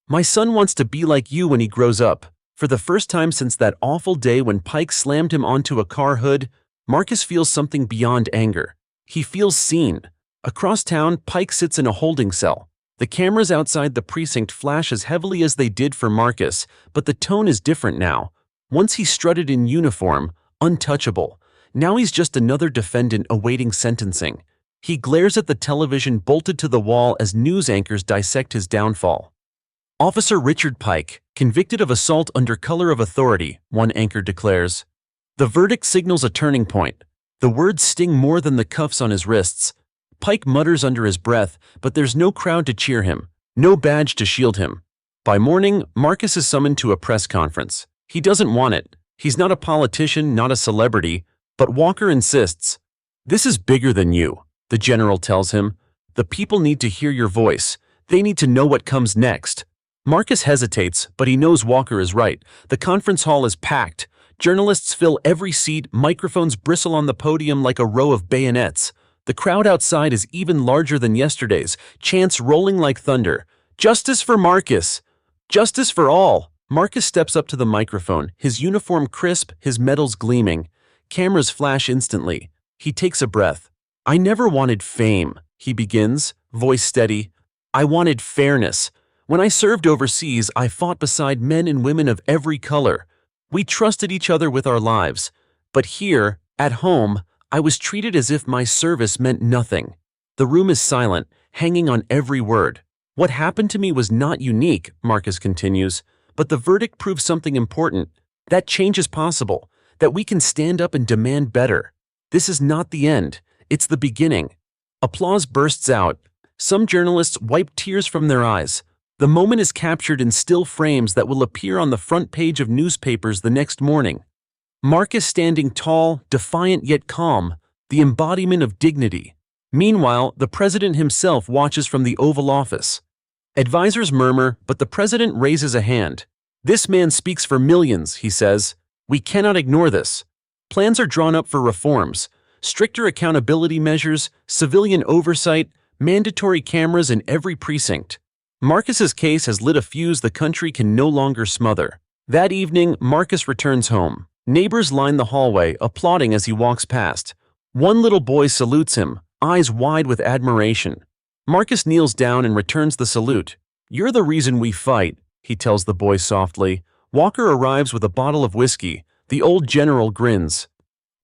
My son wants to be like you when he grows up." For the first time since that awful day when Pike slammed him onto a car hood, Marcus feels something beyond anger. He feels seen. Across town, Pike sits in a holding cell. The cameras outside the precinct flash as heavily as they did for Marcus, but the tone is different now. Once he strutted in uniform, untouchable. Now he's just another defendant awaiting sentencing. He glares at the television bolted to the wall as news anchors dissect his downfall. "Officer Richard Pike, convicted of assault under color of authority," one anchor declares. The verdict signals a turning point. The words sting more than the cuffs on his wrists. Pike mutters under his breath, but there's no crowd to cheer him, no badge to shield him. By morning, Marcus is summoned to a press conference. He doesn't want it. He's not a politician, not a celebrity, but Walker insists. "This is bigger than you," the general tells him. "The people need to hear your voice. They need to know what comes next." Marcus hesitates, but he knows Walker is right. The conference hall is packed. Journalists fill every seat, microphones bristle on the podium like a row of bayonets. The crowd outside is even larger than yesterday's, chants rolling like thunder. "Justice for Marcus! Justice for all!" Marcus steps up to the microphone, his uniform crisp, his medals gleaming. Cameras flash instantly. He takes a breath. "I never wanted fame," he begins, voice steady. "I wanted fairness. When I served overseas, I fought beside men and women of every color. We trusted each other with our lives. But here, at home, I was treated as if my service meant nothing." The room is silent, hanging on every word. "What happened to me was not unique," Marcus continues, "but the verdict proves something important. That change is possible, that we can stand up and demand better. This is not the end, it's the beginning." Applause bursts out. Some journalists wipe tears from their eyes. The moment is captured in still frames that will appear on the front page of newspapers the next morning. Marcus standing tall, defiant yet calm, the embodiment of dignity. Meanwhile, the president himself watches from the Oval Office. Advisors murmur, but the president raises a hand. "This man speaks for millions," he says. "We cannot ignore this." Plans are drawn up for reforms, stricter accountability measures, civilian oversight, mandatory cameras in every precinct. Marcus's case has lit a fuse the country can no longer smother. That evening, Marcus returns home. Neighbors line the hallway, applauding as he walks past. One little boy salutes him, eyes wide with admiration. Marcus kneels down and returns the salute. "You're the reason we fight," he tells the boy softly. Walker arrives with a bottle of whiskey. The old general grins.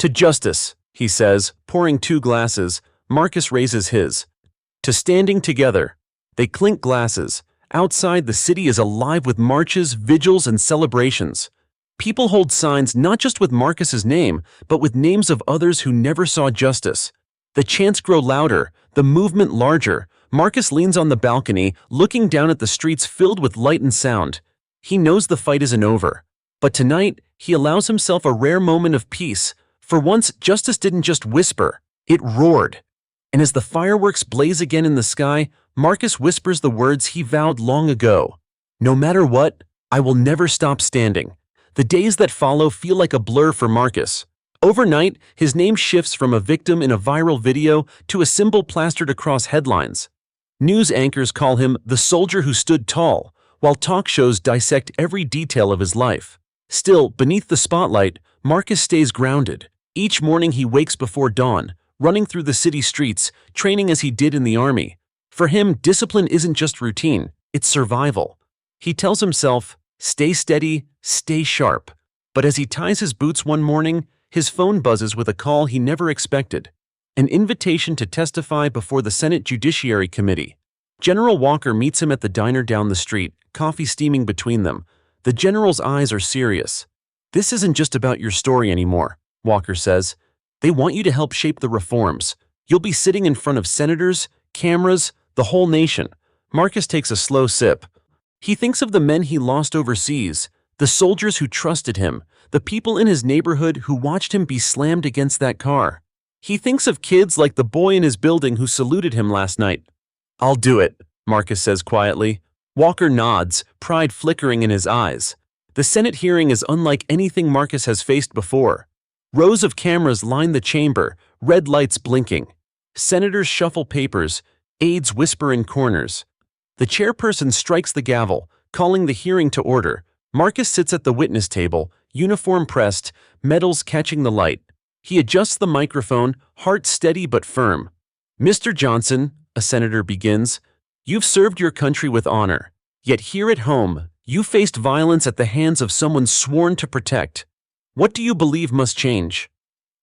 "To justice," he says, pouring 2 glasses. Marcus raises his. "To standing together." They clink glasses. Outside, the city is alive with marches, vigils, and celebrations. People hold signs not just with Marcus's name, but with names of others who never saw justice. The chants grow louder, the movement larger. Marcus leans on the balcony, looking down at the streets filled with light and sound. He knows the fight isn't over. But tonight, he allows himself a rare moment of peace. For once, justice didn't just whisper, it roared. And as the fireworks blaze again in the sky, Marcus whispers the words he vowed long ago. "No matter what, I will never stop standing." The days that follow feel like a blur for Marcus. Overnight, his name shifts from a victim in a viral video to a symbol plastered across headlines. News anchors call him the soldier who stood tall, while talk shows dissect every detail of his life. Still, beneath the spotlight, Marcus stays grounded. Each morning he wakes before dawn, running through the city streets, training as he did in the army. For him, discipline isn't just routine, it's survival. He tells himself, stay steady, stay sharp. But as he ties his boots one morning, his phone buzzes with a call he never expected. An invitation to testify before the Senate Judiciary Committee. General Walker meets him at the diner down the street, coffee steaming between them. The general's eyes are serious. "This isn't just about your story anymore," Walker says. "They want you to help shape the reforms. You'll be sitting in front of senators, cameras, the whole nation." Marcus takes a slow sip. He thinks of the men he lost overseas, the soldiers who trusted him, the people in his neighborhood who watched him be slammed against that car. He thinks of kids like the boy in his building who saluted him last night. "I'll do it," Marcus says quietly. Walker nods, pride flickering in his eyes. The Senate hearing is unlike anything Marcus has faced before. Rows of cameras line the chamber, red lights blinking. Senators shuffle papers, aides whisper in corners. The chairperson strikes the gavel, calling the hearing to order. Marcus sits at the witness table, uniform pressed, medals catching the light. He adjusts the microphone, heart steady but firm. "Mr. Johnson," a senator begins, "you've served your country with honor. Yet here at home, you faced violence at the hands of someone sworn to protect. What do you believe must change?"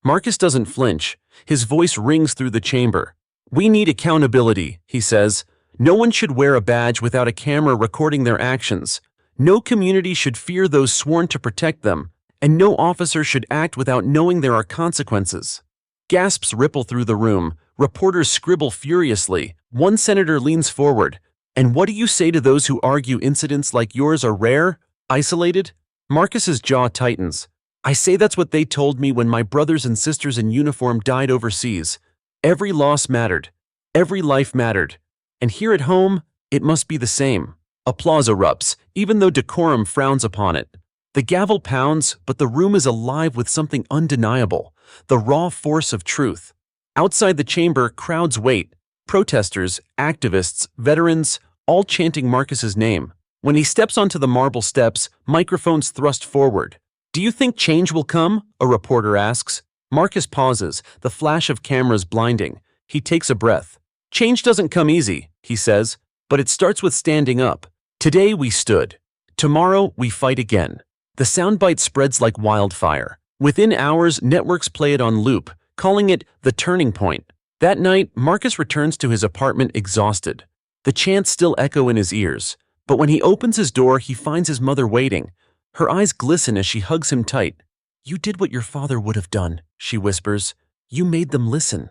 Marcus doesn't flinch. His voice rings through the chamber. "We need accountability," he says. "No one should wear a badge without a camera recording their actions. No community should fear those sworn to protect them, and no officer should act without knowing there are consequences." Gasps ripple through the room. Reporters scribble furiously. One senator leans forward. "And what do you say to those who argue incidents like yours are rare, isolated?" Marcus's jaw tightens. "I say that's what they told me when my brothers and sisters in uniform died overseas. Every loss mattered. Every life mattered. And here at home, it must be the same." Applause erupts, even though decorum frowns upon it. The gavel pounds, but the room is alive with something undeniable, the raw force of truth. Outside the chamber, crowds wait. Protesters, activists, veterans, all chanting Marcus's name. When he steps onto the marble steps, microphones thrust forward. "Do you think change will come?" a reporter asks. Marcus pauses, the flash of cameras blinding. He takes a breath. "Change doesn't come easy," he says, "but it starts with standing up. Today we stood. Tomorrow we fight again." The soundbite spreads like wildfire. Within hours, networks play it on loop, calling it the turning point. That night, Marcus returns to his apartment exhausted. The chants still echo in his ears, but when he opens his door, he finds his mother waiting. Her eyes glisten as she hugs him tight. "You did what your father would have done," she whispers. "You made them listen."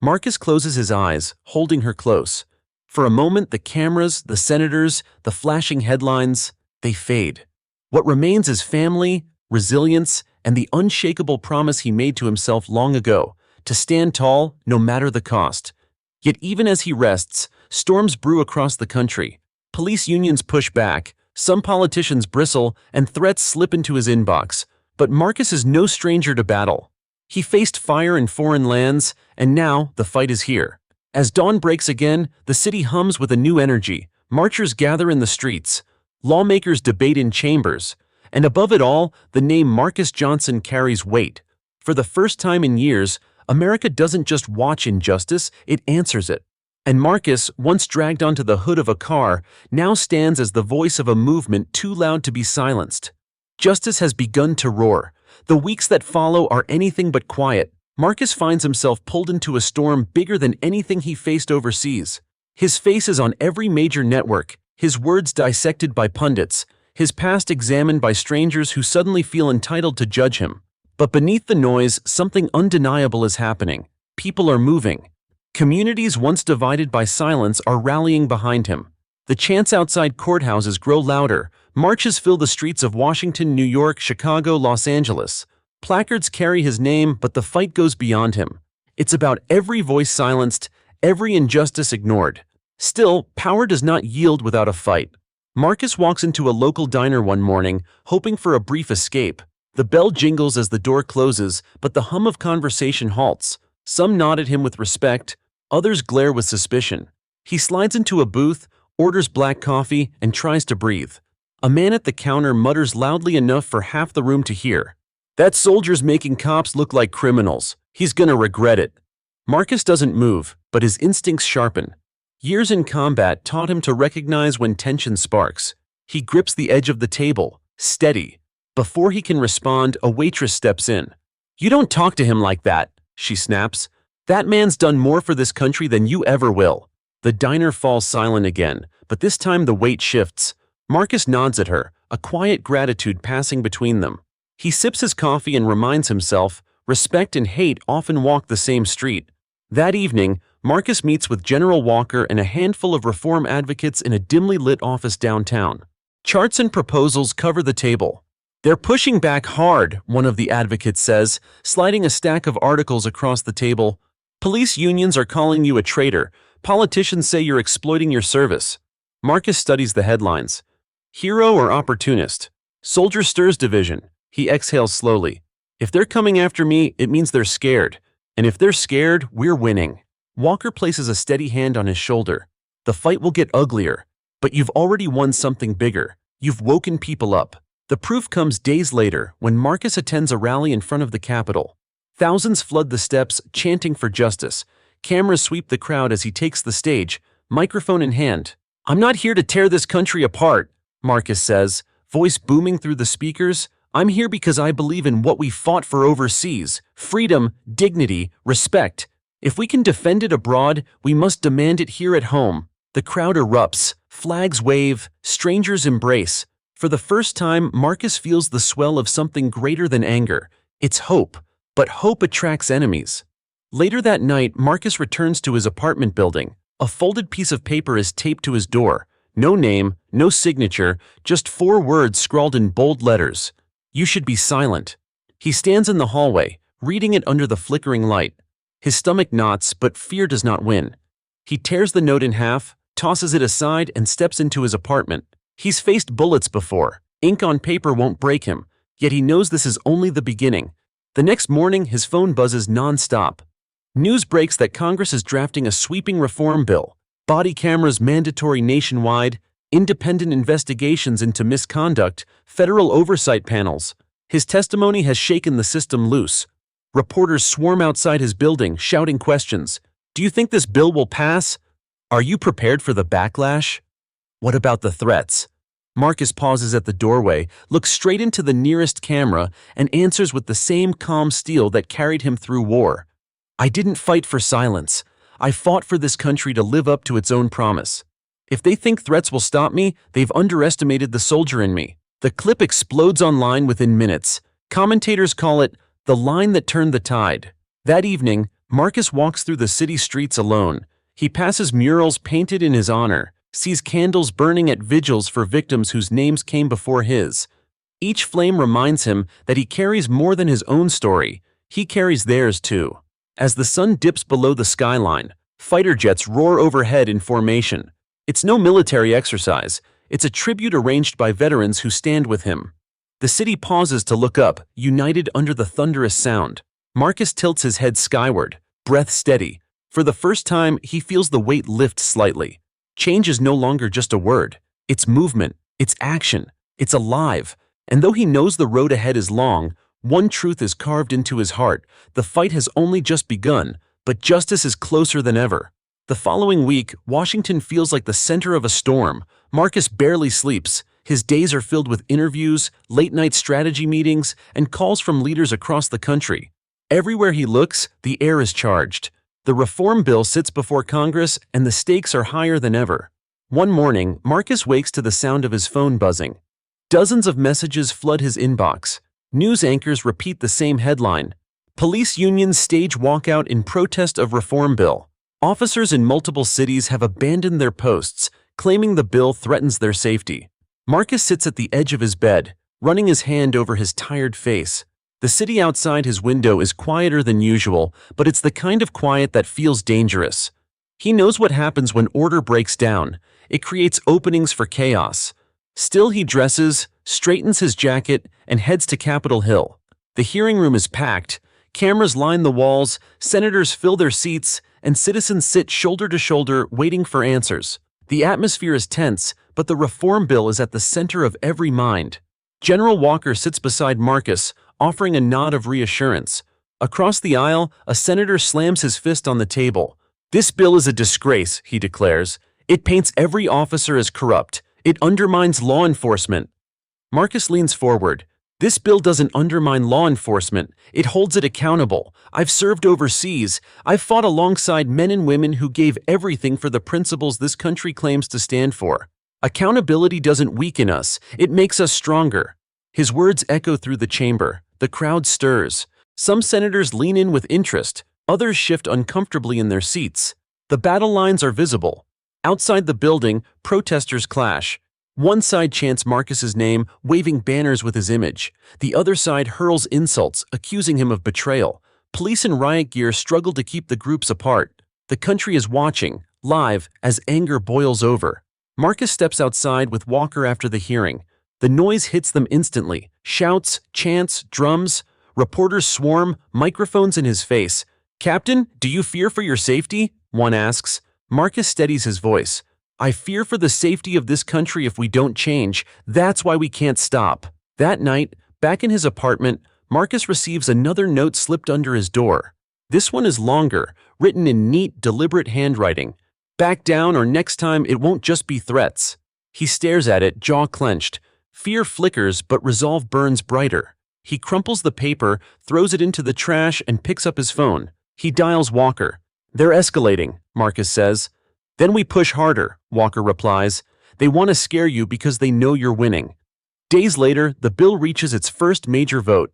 Marcus closes his eyes, holding her close. For a moment, the cameras, the senators, the flashing headlines, they fade. What remains is family, resilience, and the unshakable promise he made to himself long ago, to stand tall no matter the cost. Yet even as he rests, storms brew across the country. Police unions push back, some politicians bristle, and threats slip into his inbox. But Marcus is no stranger to battle. He faced fire in foreign lands, and now the fight is here. As dawn breaks again, the city hums with a new energy. Marchers gather in the streets. Lawmakers debate in chambers. And above it all, the name Marcus Johnson carries weight. For the first time in years, America doesn't just watch injustice, it answers it. And Marcus, once dragged onto the hood of a car, now stands as the voice of a movement too loud to be silenced. Justice has begun to roar. The weeks that follow are anything but quiet. Marcus finds himself pulled into a storm bigger than anything he faced overseas. His face is on every major network, his words dissected by pundits, his past examined by strangers who suddenly feel entitled to judge him. But beneath the noise, something undeniable is happening. People are moving. Communities once divided by silence are rallying behind him. The chants outside courthouses grow louder. Marches fill the streets of Washington, New York, Chicago, Los Angeles. Placards carry his name, but the fight goes beyond him. It's about every voice silenced, every injustice ignored. Still, power does not yield without a fight. Marcus walks into a local diner one morning, hoping for a brief escape. The bell jingles as the door closes, but the hum of conversation halts. Some nod at him with respect, others glare with suspicion. He slides into a booth, orders black coffee, and tries to breathe. A man at the counter mutters loudly enough for half the room to hear. "That soldier's making cops look like criminals. He's gonna regret it." Marcus doesn't move, but his instincts sharpen. Years in combat taught him to recognize when tension sparks. He grips the edge of the table, steady. Before he can respond, a waitress steps in. "You don't talk to him like that," she snaps. "That man's done more for this country than you ever will." The diner falls silent again, but this time the weight shifts. Marcus nods at her, a quiet gratitude passing between them. He sips his coffee and reminds himself, respect and hate often walk the same street. That evening, Marcus meets with General Walker and a handful of reform advocates in a dimly lit office downtown. Charts and proposals cover the table. "They're pushing back hard," one of the advocates says, sliding a stack of articles across the table. "Police unions are calling you a traitor. Politicians say you're exploiting your service." Marcus studies the headlines. "Hero or opportunist? Soldier stirs division." He exhales slowly. If they're coming after me, it means they're scared. And if they're scared, we're winning. Walker places a steady hand on his shoulder. The fight will get uglier, but you've already won something bigger. You've woken people up. The proof comes days later when Marcus attends a rally in front of the Capitol. Thousands flood the steps, chanting for justice. Cameras sweep the crowd as he takes the stage, microphone in hand. "I'm not here to tear this country apart," Marcus says, voice booming through the speakers. "I'm here because I believe in what we fought for overseas: freedom, dignity, respect. If we can defend it abroad, we must demand it here at home." The crowd erupts, flags wave, strangers embrace. For the first time, Marcus feels the swell of something greater than anger. It's hope, but hope attracts enemies. Later that night, Marcus returns to his apartment building. A folded piece of paper is taped to his door. No name, no signature, just 4 words scrawled in bold letters. "You should be silent." He stands in the hallway, reading it under the flickering light. His stomach knots, but fear does not win. He tears the note in half, tosses it aside, and steps into his apartment. He's faced bullets before. Ink on paper won't break him, yet he knows this is only the beginning. The next morning, his phone buzzes non-stop. News breaks that Congress is drafting a sweeping reform bill. Body cameras mandatory nationwide, independent investigations into misconduct, federal oversight panels. His testimony has shaken the system loose. Reporters swarm outside his building, shouting questions. "Do you think this bill will pass? Are you prepared for the backlash?" "What about the threats?" Marcus pauses at the doorway, looks straight into the nearest camera, and answers with the same calm steel that carried him through war. "I didn't fight for silence. I fought for this country to live up to its own promise. If they think threats will stop me, they've underestimated the soldier in me." The clip explodes online within minutes. Commentators call it the line that turned the tide. That evening, Marcus walks through the city streets alone. He passes murals painted in his honor, sees candles burning at vigils for victims whose names came before his. Each flame reminds him that he carries more than his own story. He carries theirs too. As the sun dips below the skyline, fighter jets roar overhead in formation. It's no military exercise. It's a tribute arranged by veterans who stand with him. The city pauses to look up, united under the thunderous sound. Marcus tilts his head skyward, breath steady. For the first time, he feels the weight lift slightly. Change is no longer just a word. It's movement. It's action. It's alive. And though he knows the road ahead is long, one truth is carved into his heart: the fight has only just begun, but justice is closer than ever. The following week, Washington feels like the center of a storm. Marcus barely sleeps. His days are filled with interviews, late-night strategy meetings, and calls from leaders across the country. Everywhere he looks, the air is charged. The reform bill sits before Congress, and the stakes are higher than ever. One morning, Marcus wakes to the sound of his phone buzzing. Dozens of messages flood his inbox. News anchors repeat the same headline: "Police unions stage walkout in protest of reform bill." Officers in multiple cities have abandoned their posts, claiming the bill threatens their safety. Marcus sits at the edge of his bed, running his hand over his tired face. The city outside his window is quieter than usual, but it's the kind of quiet that feels dangerous. He knows what happens when order breaks down. It creates openings for chaos. Still, he dresses, straightens his jacket, and heads to Capitol Hill. The hearing room is packed. Cameras line the walls, senators fill their seats, and citizens sit shoulder to shoulder waiting for answers. The atmosphere is tense, but the reform bill is at the center of every mind. General Walker sits beside Marcus, offering a nod of reassurance. Across the aisle, a senator slams his fist on the table. "This bill is a disgrace," he declares. "It paints every officer as corrupt. It undermines law enforcement." Marcus leans forward. "This bill doesn't undermine law enforcement. It holds it accountable. I've served overseas. I've fought alongside men and women who gave everything for the principles this country claims to stand for. Accountability doesn't weaken us. It makes us stronger." His words echo through the chamber. The crowd stirs. Some senators lean in with interest. Others shift uncomfortably in their seats. The battle lines are visible. Outside the building, protesters clash. One side chants Marcus's name, waving banners with his image. The other side hurls insults, accusing him of betrayal. Police in riot gear struggle to keep the groups apart. The country is watching, live, as anger boils over. Marcus steps outside with Walker after the hearing. The noise hits them instantly. Shouts, chants, drums. Reporters swarm, microphones in his face. "Captain, do you fear for your safety?" one asks. Marcus steadies his voice. "I fear for the safety of this country if we don't change. That's why we can't stop." That night, back in his apartment, Marcus receives another note slipped under his door. This one is longer, written in neat, deliberate handwriting. "Back down or next time it won't just be threats." He stares at it, jaw clenched. Fear flickers, but resolve burns brighter. He crumples the paper, throws it into the trash, and picks up his phone. He dials Walker. "They're escalating," Marcus says. "Then we push harder," Walker replies. "They want to scare you because they know you're winning." Days later, the bill reaches its first major vote.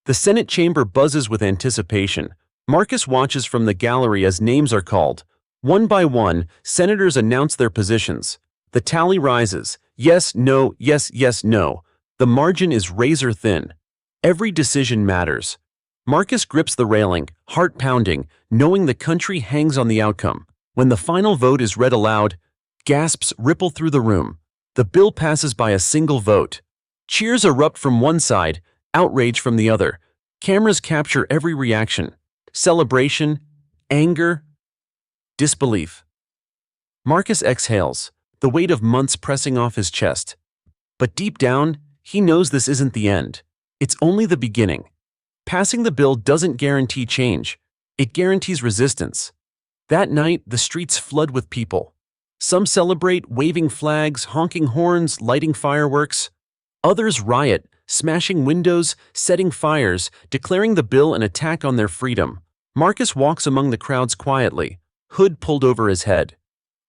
The Senate chamber buzzes with anticipation. Marcus watches from the gallery as names are called. One by one, senators announce their positions. The tally rises. Yes, no, yes, yes, no. The margin is razor thin. Every decision matters. Marcus grips the railing, heart pounding, knowing the country hangs on the outcome. When the final vote is read aloud, gasps ripple through the room. The bill passes by a single vote. Cheers erupt from one side, outrage from the other. Cameras capture every reaction. Celebration, anger, disbelief. Marcus exhales, the weight of months pressing off his chest. But deep down, he knows this isn't the end. It's only the beginning. Passing the bill doesn't guarantee change. It guarantees resistance. That night, the streets flood with people. Some celebrate, waving flags, honking horns, lighting fireworks. Others riot, smashing windows, setting fires, declaring the bill an attack on their freedom. Marcus walks among the crowds quietly, hood pulled over his head.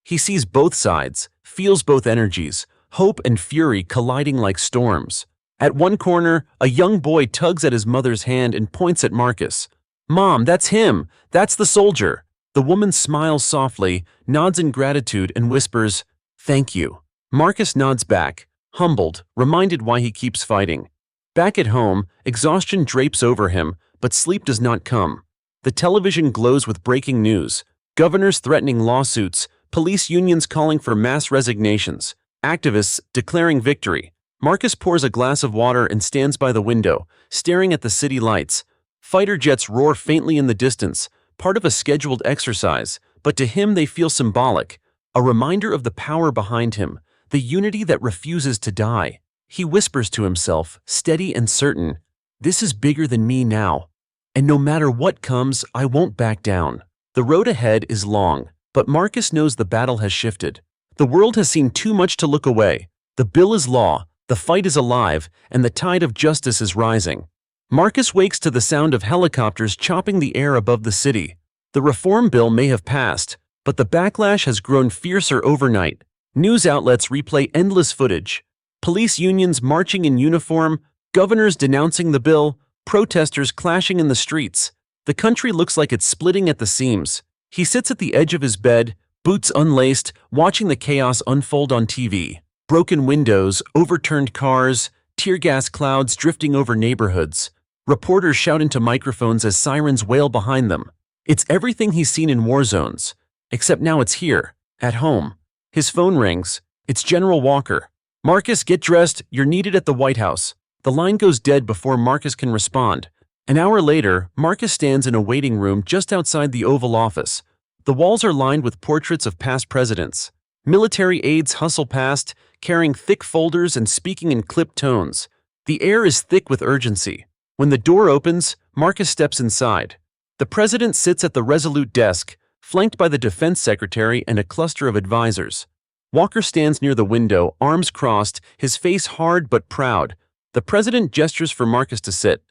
He sees both sides, feels both energies, hope and fury colliding like storms. At one corner, a young boy tugs at his mother's hand and points at Marcus. "Mom, that's him! That's the soldier!" The woman smiles softly, nods in gratitude, and whispers, "Thank you." Marcus nods back, humbled, reminded why he keeps fighting. Back at home, exhaustion drapes over him, but sleep does not come. The television glows with breaking news. Governors threatening lawsuits, police unions calling for mass resignations, activists declaring victory. Marcus pours a glass of water and stands by the window, staring at the city lights. Fighter jets roar faintly in the distance, part of a scheduled exercise, but to him they feel symbolic, a reminder of the power behind him, the unity that refuses to die. He whispers to himself, steady and certain, "This is bigger than me now. And no matter what comes, I won't back down." The road ahead is long, but Marcus knows the battle has shifted. The world has seen too much to look away. The bill is law, the fight is alive, and the tide of justice is rising. Marcus wakes to the sound of helicopters chopping the air above the city. The reform bill may have passed, but the backlash has grown fiercer overnight. News outlets replay endless footage. Police unions marching in uniform, governors denouncing the bill, protesters clashing in the streets. The country looks like it's splitting at the seams. He sits at the edge of his bed, boots unlaced, watching the chaos unfold on TV. Broken windows, overturned cars, tear gas clouds drifting over neighborhoods. Reporters shout into microphones as sirens wail behind them. It's everything he's seen in war zones, except now it's here, at home. His phone rings. It's General Walker. "Marcus, get dressed. You're needed at the White House." The line goes dead before Marcus can respond. An hour later, Marcus stands in a waiting room just outside the Oval Office. The walls are lined with portraits of past presidents. Military aides hustle past, carrying thick folders and speaking in clipped tones. The air is thick with urgency. When the door opens, Marcus steps inside. The president sits at the resolute desk, flanked by the defense secretary and a cluster of advisors. Walker stands near the window, arms crossed, his face hard but proud. The president gestures for Marcus to sit.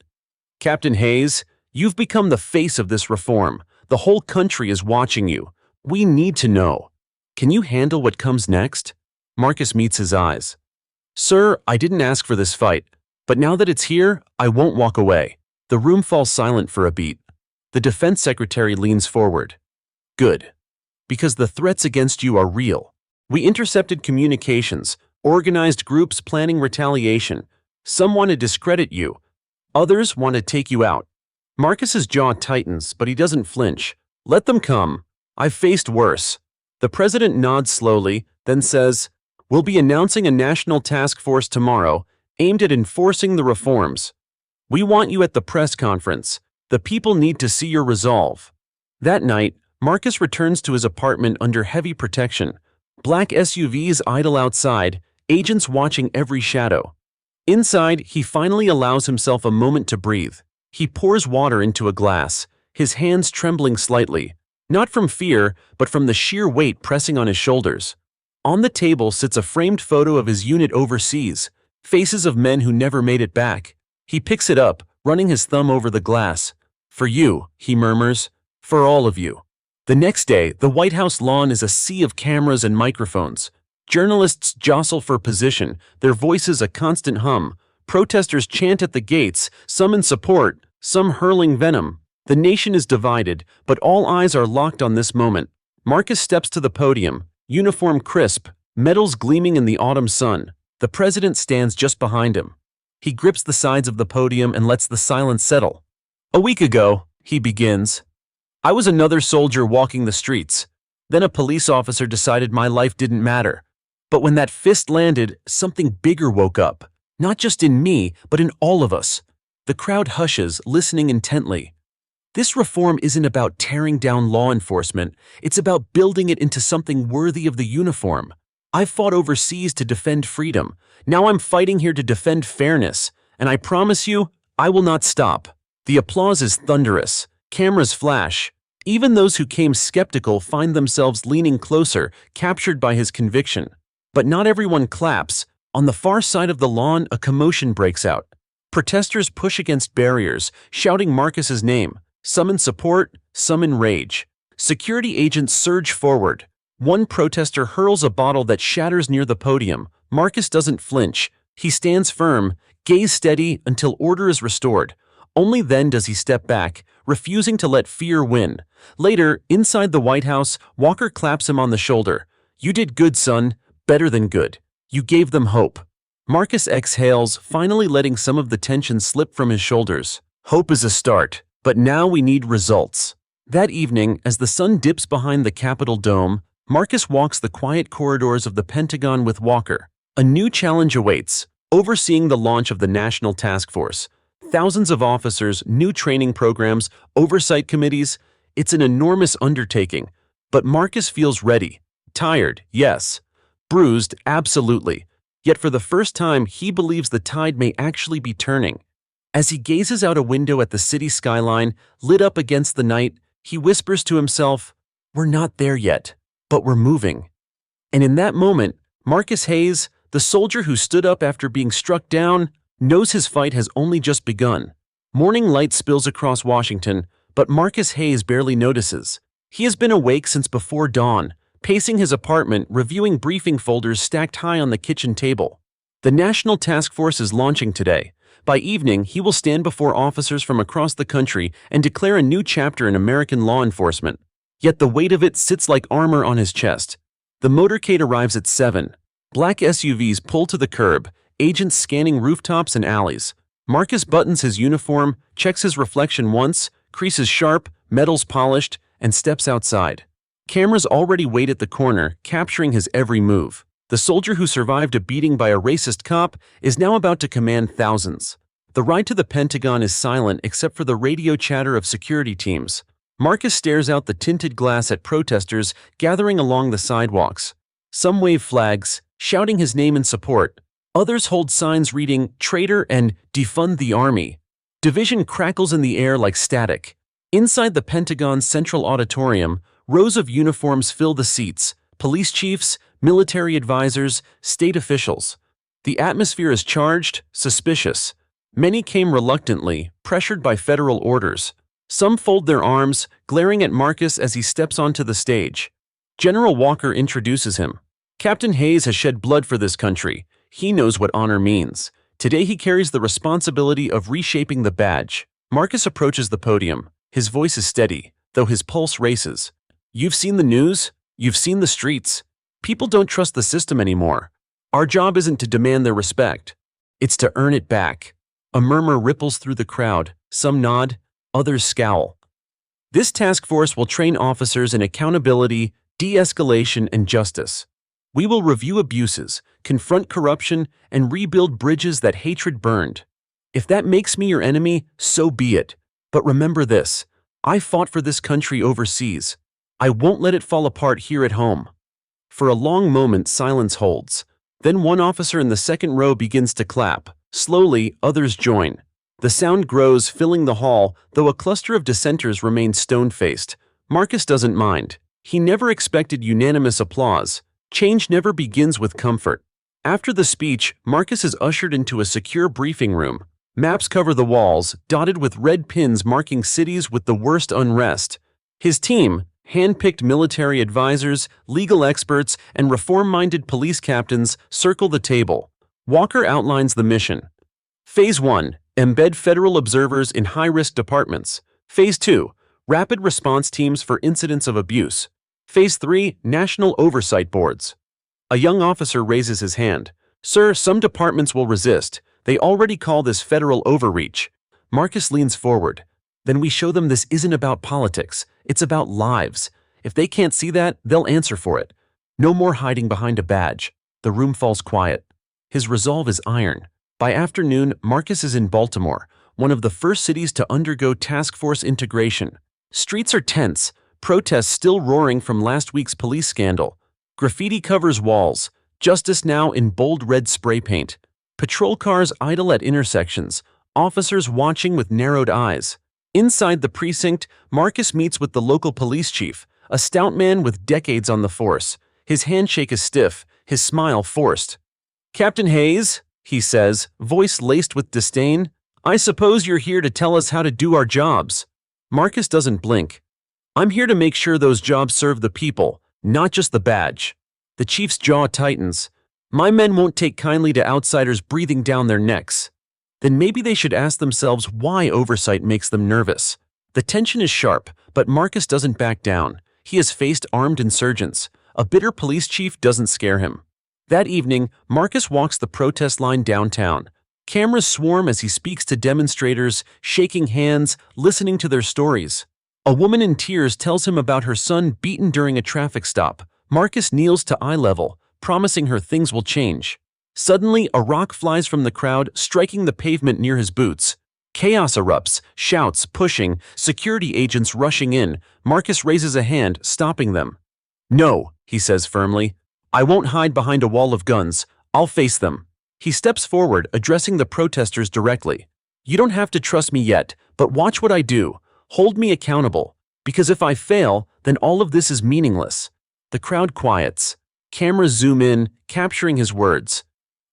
"Captain Hayes, you've become the face of this reform. The whole country is watching you. We need to know. Can you handle what comes next?" Marcus meets his eyes. "Sir, I didn't ask for this fight, but now that it's here, I won't walk away." The room falls silent for a beat. The defense secretary leans forward. "Good. Because the threats against you are real. We intercepted communications, organized groups planning retaliation. Some want to discredit you. Others want to take you out." Marcus's jaw tightens, but he doesn't flinch. "Let them come. I've faced worse." The president nods slowly, then says, "We'll be announcing a national task force tomorrow, aimed at enforcing the reforms." We want you at the press conference. The people need to see your resolve." That night, Marcus returns to his apartment under heavy protection. Black SUVs idle outside, agents watching every shadow. Inside, he finally allows himself a moment to breathe. He pours water into a glass, his hands trembling slightly, not from fear, but from the sheer weight pressing on his shoulders. On the table sits a framed photo of his unit overseas, faces of men who never made it back. He picks it up, running his thumb over the glass. "For you," he murmurs, "for all of you." The next day, the White House lawn is a sea of cameras and microphones. Journalists jostle for position, their voices a constant hum. Protesters chant at the gates, some in support, some hurling venom. The nation is divided, but all eyes are locked on this moment. Marcus steps to the podium, uniform crisp, medals gleaming in the autumn sun. The president stands just behind him. He grips the sides of the podium and lets the silence settle. "A week ago," he begins, "I was another soldier walking the streets. Then a police officer decided my life didn't matter. But when that fist landed, something bigger woke up. Not just in me, but in all of us." The crowd hushes, listening intently. This reform isn't about tearing down law enforcement, it's about building it into something worthy of the uniform. I've fought overseas to defend freedom. Now I'm fighting here to defend fairness. And I promise you, I will not stop. The applause is thunderous. Cameras flash. Even those who came skeptical find themselves leaning closer, captured by his conviction. But not everyone claps. On the far side of the lawn, a commotion breaks out. Protesters push against barriers, shouting Marcus's name, some in support, some in rage. Security agents surge forward. One protester hurls a bottle that shatters near the podium. Marcus doesn't flinch. He stands firm, gaze steady until order is restored. Only then does he step back, refusing to let fear win. Later, inside the White House, Walker claps him on the shoulder. "You did good, son. Better than good. You gave them hope." Marcus exhales, finally letting some of the tension slip from his shoulders. Hope is a start, but now we need results. That evening, as the sun dips behind the Capitol dome, Marcus walks the quiet corridors of the Pentagon with Walker. A new challenge awaits, overseeing the launch of the National Task Force. Thousands of officers, new training programs, oversight committees. It's an enormous undertaking, but Marcus feels ready. Tired, yes. Bruised, absolutely. Yet for the first time, he believes the tide may actually be turning. As he gazes out a window at the city skyline, lit up against the night, he whispers to himself, "We're not there yet, but we're moving." And in that moment, Marcus Hayes, the soldier who stood up after being struck down, knows his fight has only just begun. Morning light spills across Washington, but Marcus Hayes barely notices. He has been awake since before dawn, pacing his apartment, reviewing briefing folders stacked high on the kitchen table. The National Task Force is launching today. By evening, he will stand before officers from across the country and declare a new chapter in American law enforcement. Yet the weight of it sits like armor on his chest. The motorcade arrives at 7. Black SUVs pull to the curb, agents scanning rooftops and alleys. Marcus buttons his uniform, checks his reflection once, creases sharp, medals polished, and steps outside. Cameras already wait at the corner, capturing his every move. The soldier who survived a beating by a racist cop is now about to command thousands. The ride to the Pentagon is silent except for the radio chatter of security teams. Marcus stares out the tinted glass at protesters gathering along the sidewalks. Some wave flags, shouting his name in support. Others hold signs reading "Traitor" and "Defund the Army." Division crackles in the air like static. Inside the Pentagon's central auditorium, rows of uniforms fill the seats. Police chiefs, military advisors, state officials. The atmosphere is charged, suspicious. Many came reluctantly, pressured by federal orders. Some fold their arms, glaring at Marcus as he steps onto the stage. General Walker introduces him. "Captain Hayes has shed blood for this country. He knows what honor means. Today he carries the responsibility of reshaping the badge." Marcus approaches the podium. His voice is steady, though his pulse races. "You've seen the news. You've seen the streets. People don't trust the system anymore. Our job isn't to demand their respect. It's to earn it back." A murmur ripples through the crowd. Some nod, others scowl. This task force will train officers in accountability, de-escalation, and justice. We will review abuses, confront corruption, and rebuild bridges that hatred burned. If that makes me your enemy, so be it. But remember this, I fought for this country overseas. I won't let it fall apart here at home." For a long moment, silence holds. Then one officer in the second row begins to clap. Slowly, others join. The sound grows, filling the hall, though a cluster of dissenters remain stone-faced. Marcus doesn't mind. He never expected unanimous applause. Change never begins with comfort. After the speech, Marcus is ushered into a secure briefing room. Maps cover the walls, dotted with red pins marking cities with the worst unrest. His team, hand-picked military advisors, legal experts, and reform-minded police captains, circle the table. Walker outlines the mission. Phase 1. Embed federal observers in high-risk departments. Phase 2. Rapid response teams for incidents of abuse. Phase 3. National oversight boards. A young officer raises his hand. "Sir, some departments will resist. They already call this federal overreach." Marcus leans forward. "Then we show them this isn't about politics. It's about lives. If they can't see that, they'll answer for it. No more hiding behind a badge." The room falls quiet. His resolve is iron. By afternoon, Marcus is in Baltimore, one of the first cities to undergo task force integration. Streets are tense, protests still roaring from last week's police scandal. Graffiti covers walls, "Justice Now" in bold red spray paint. Patrol cars idle at intersections, officers watching with narrowed eyes. Inside the precinct, Marcus meets with the local police chief, a stout man with decades on the force. His handshake is stiff, his smile forced. "Captain Hayes," he says, voice laced with disdain, "I suppose you're here to tell us how to do our jobs." Marcus doesn't blink. "I'm here to make sure those jobs serve the people, not just the badge." The chief's jaw tightens. "My men won't take kindly to outsiders breathing down their necks." Then maybe they should ask themselves why oversight makes them nervous. The tension is sharp, but Marcus doesn't back down. He has faced armed insurgents. A bitter police chief doesn't scare him. That evening, Marcus walks the protest line downtown. Cameras swarm as he speaks to demonstrators, shaking hands, listening to their stories. A woman in tears tells him about her son beaten during a traffic stop. Marcus kneels to eye level, promising her things will change. Suddenly, a rock flies from the crowd, striking the pavement near his boots. Chaos erupts, shouts, pushing, security agents rushing in. Marcus raises a hand, stopping them. "No," he says firmly. "I won't hide behind a wall of guns. I'll face them." He steps forward, addressing the protesters directly. "You don't have to trust me yet, but watch what I do. Hold me accountable. Because if I fail, then all of this is meaningless." The crowd quiets. Cameras zoom in, capturing his words.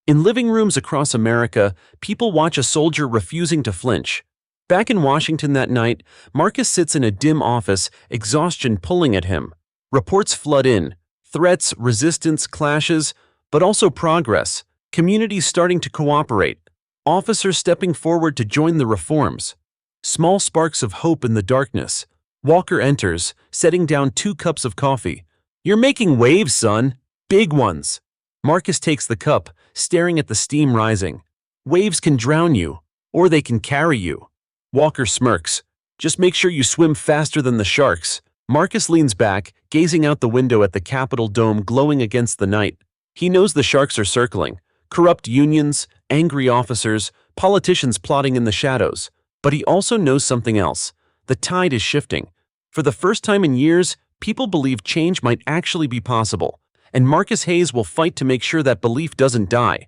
In living rooms across America, people watch a soldier refusing to flinch. Back in Washington that night, Marcus sits in a dim office, exhaustion pulling at him. Reports flood in. Threats, resistance, clashes, but also progress. Communities starting to cooperate. Officers stepping forward to join the reforms. Small sparks of hope in the darkness. Walker enters, setting down 2 cups of coffee. "You're making waves, son. Big ones." Marcus takes the cup, staring at the steam rising. "Waves can drown you, or they can carry you." Walker smirks. "Just make sure you swim faster than the sharks." Marcus leans back, gazing out the window at the Capitol dome glowing against the night. He knows the sharks are circling. Corrupt unions, angry officers, politicians plotting in the shadows. But he also knows something else. The tide is shifting. For the first time in years, people believe change might actually be possible. And Marcus Hayes will fight to make sure that belief doesn't die.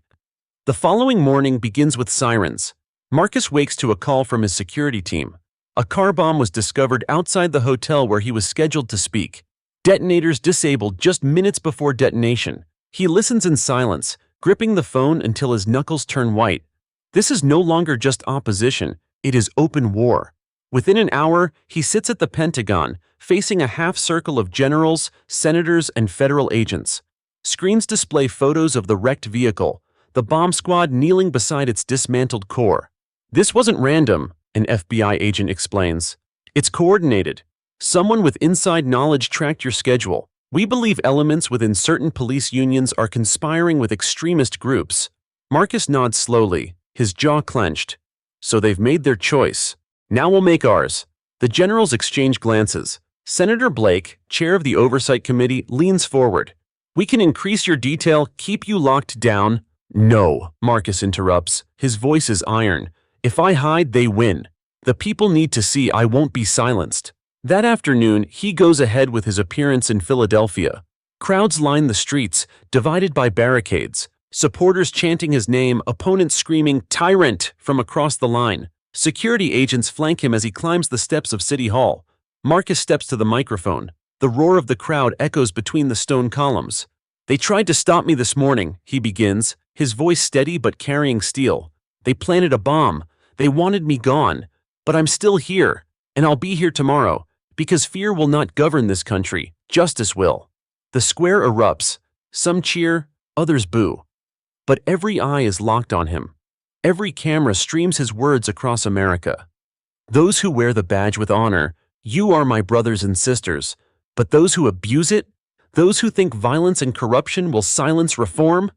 The following morning begins with sirens. Marcus wakes to a call from his security team. A car bomb was discovered outside the hotel where he was scheduled to speak. Detonators disabled just minutes before detonation. He listens in silence, gripping the phone until his knuckles turn white. This is no longer just opposition, it is open war. Within an hour, he sits at the Pentagon, facing a half-circle of generals, senators, and federal agents. Screens display photos of the wrecked vehicle, the bomb squad kneeling beside its dismantled core. "This wasn't random," an FBI agent explains. "It's coordinated. Someone with inside knowledge tracked your schedule. We believe elements within certain police unions are conspiring with extremist groups." Marcus nods slowly, his jaw clenched. "So they've made their choice. Now we'll make ours." The generals exchange glances. Senator Blake, chair of the Oversight Committee, leans forward. "We can increase your detail, keep you locked down." "No," Marcus interrupts. His voice is iron. If I hide, they win. The people need to see I won't be silenced. That afternoon, he goes ahead with his appearance in Philadelphia. Crowds line the streets, divided by barricades. Supporters chanting his name, opponents screaming, "Tyrant!" from across the line. Security agents flank him as he climbs the steps of City Hall. Marcus steps to the microphone. The roar of the crowd echoes between the stone columns. "They tried to stop me this morning," he begins, his voice steady but carrying steel. "They planted a bomb. They wanted me gone. But I'm still here, and I'll be here tomorrow, because fear will not govern this country. Justice will." The square erupts. Some cheer, others boo. But every eye is locked on him. Every camera streams his words across America. "Those who wear the badge with honor, you are my brothers and sisters. But those who abuse it, those who think violence and corruption will silence reform,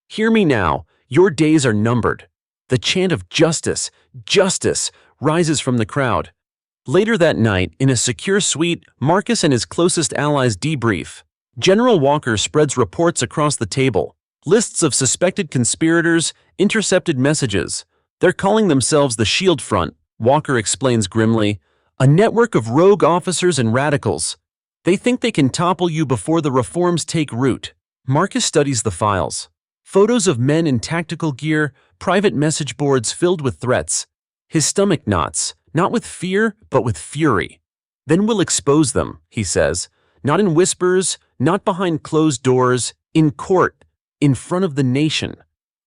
hear me now, your days are numbered." The chant of "Justice, justice" rises from the crowd. Later that night, in a secure suite, Marcus and his closest allies debrief. General Walker spreads reports across the table. Lists of suspected conspirators, intercepted messages. "They're calling themselves the Shield Front," Walker explains grimly. "A network of rogue officers and radicals. They think they can topple you before the reforms take root." Marcus studies the files. Photos of men in tactical gear, private message boards filled with threats. His stomach knots, not with fear, but with fury. "Then we'll expose them," he says. "Not in whispers, not behind closed doors, in court, in front of the nation."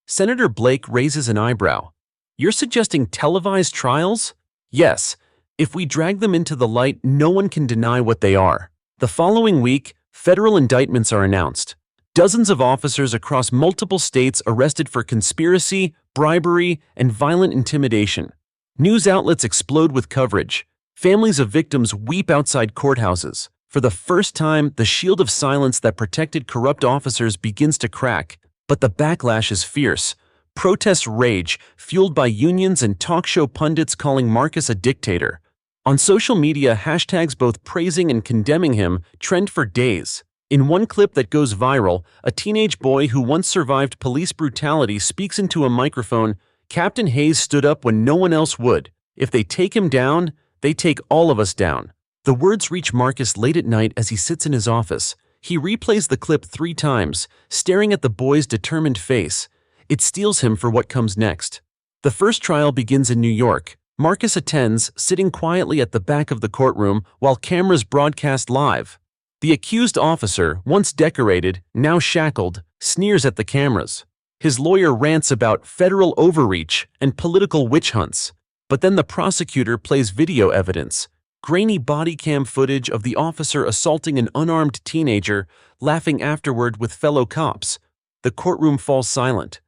Senator Blake raises an eyebrow. "You're suggesting televised trials?" "Yes. If we drag them into the light, no one can deny what they are." The following week, federal indictments are announced. Dozens of officers across multiple states arrested for conspiracy, bribery, and violent intimidation. News outlets explode with coverage. Families of victims weep outside courthouses. For the first time, the shield of silence that protected corrupt officers begins to crack. But the backlash is fierce. Protests rage, fueled by unions and talk show pundits calling Marcus a dictator. On social media, hashtags both praising and condemning him trend for days. In one clip that goes viral, a teenage boy who once survived police brutality speaks into a microphone, "Captain Hayes stood up when no one else would. If they take him down, they take all of us down." The words reach Marcus late at night as he sits in his office. He replays the clip 3 times, staring at the boy's determined face. It steels him for what comes next. The first trial begins in New York. Marcus attends, sitting quietly at the back of the courtroom while cameras broadcast live. The accused officer, once decorated, now shackled, sneers at the cameras. His lawyer rants about federal overreach and political witch hunts. But then the prosecutor plays video evidence. Grainy body cam footage of the officer assaulting an unarmed teenager, laughing afterward with fellow cops. The courtroom falls silent.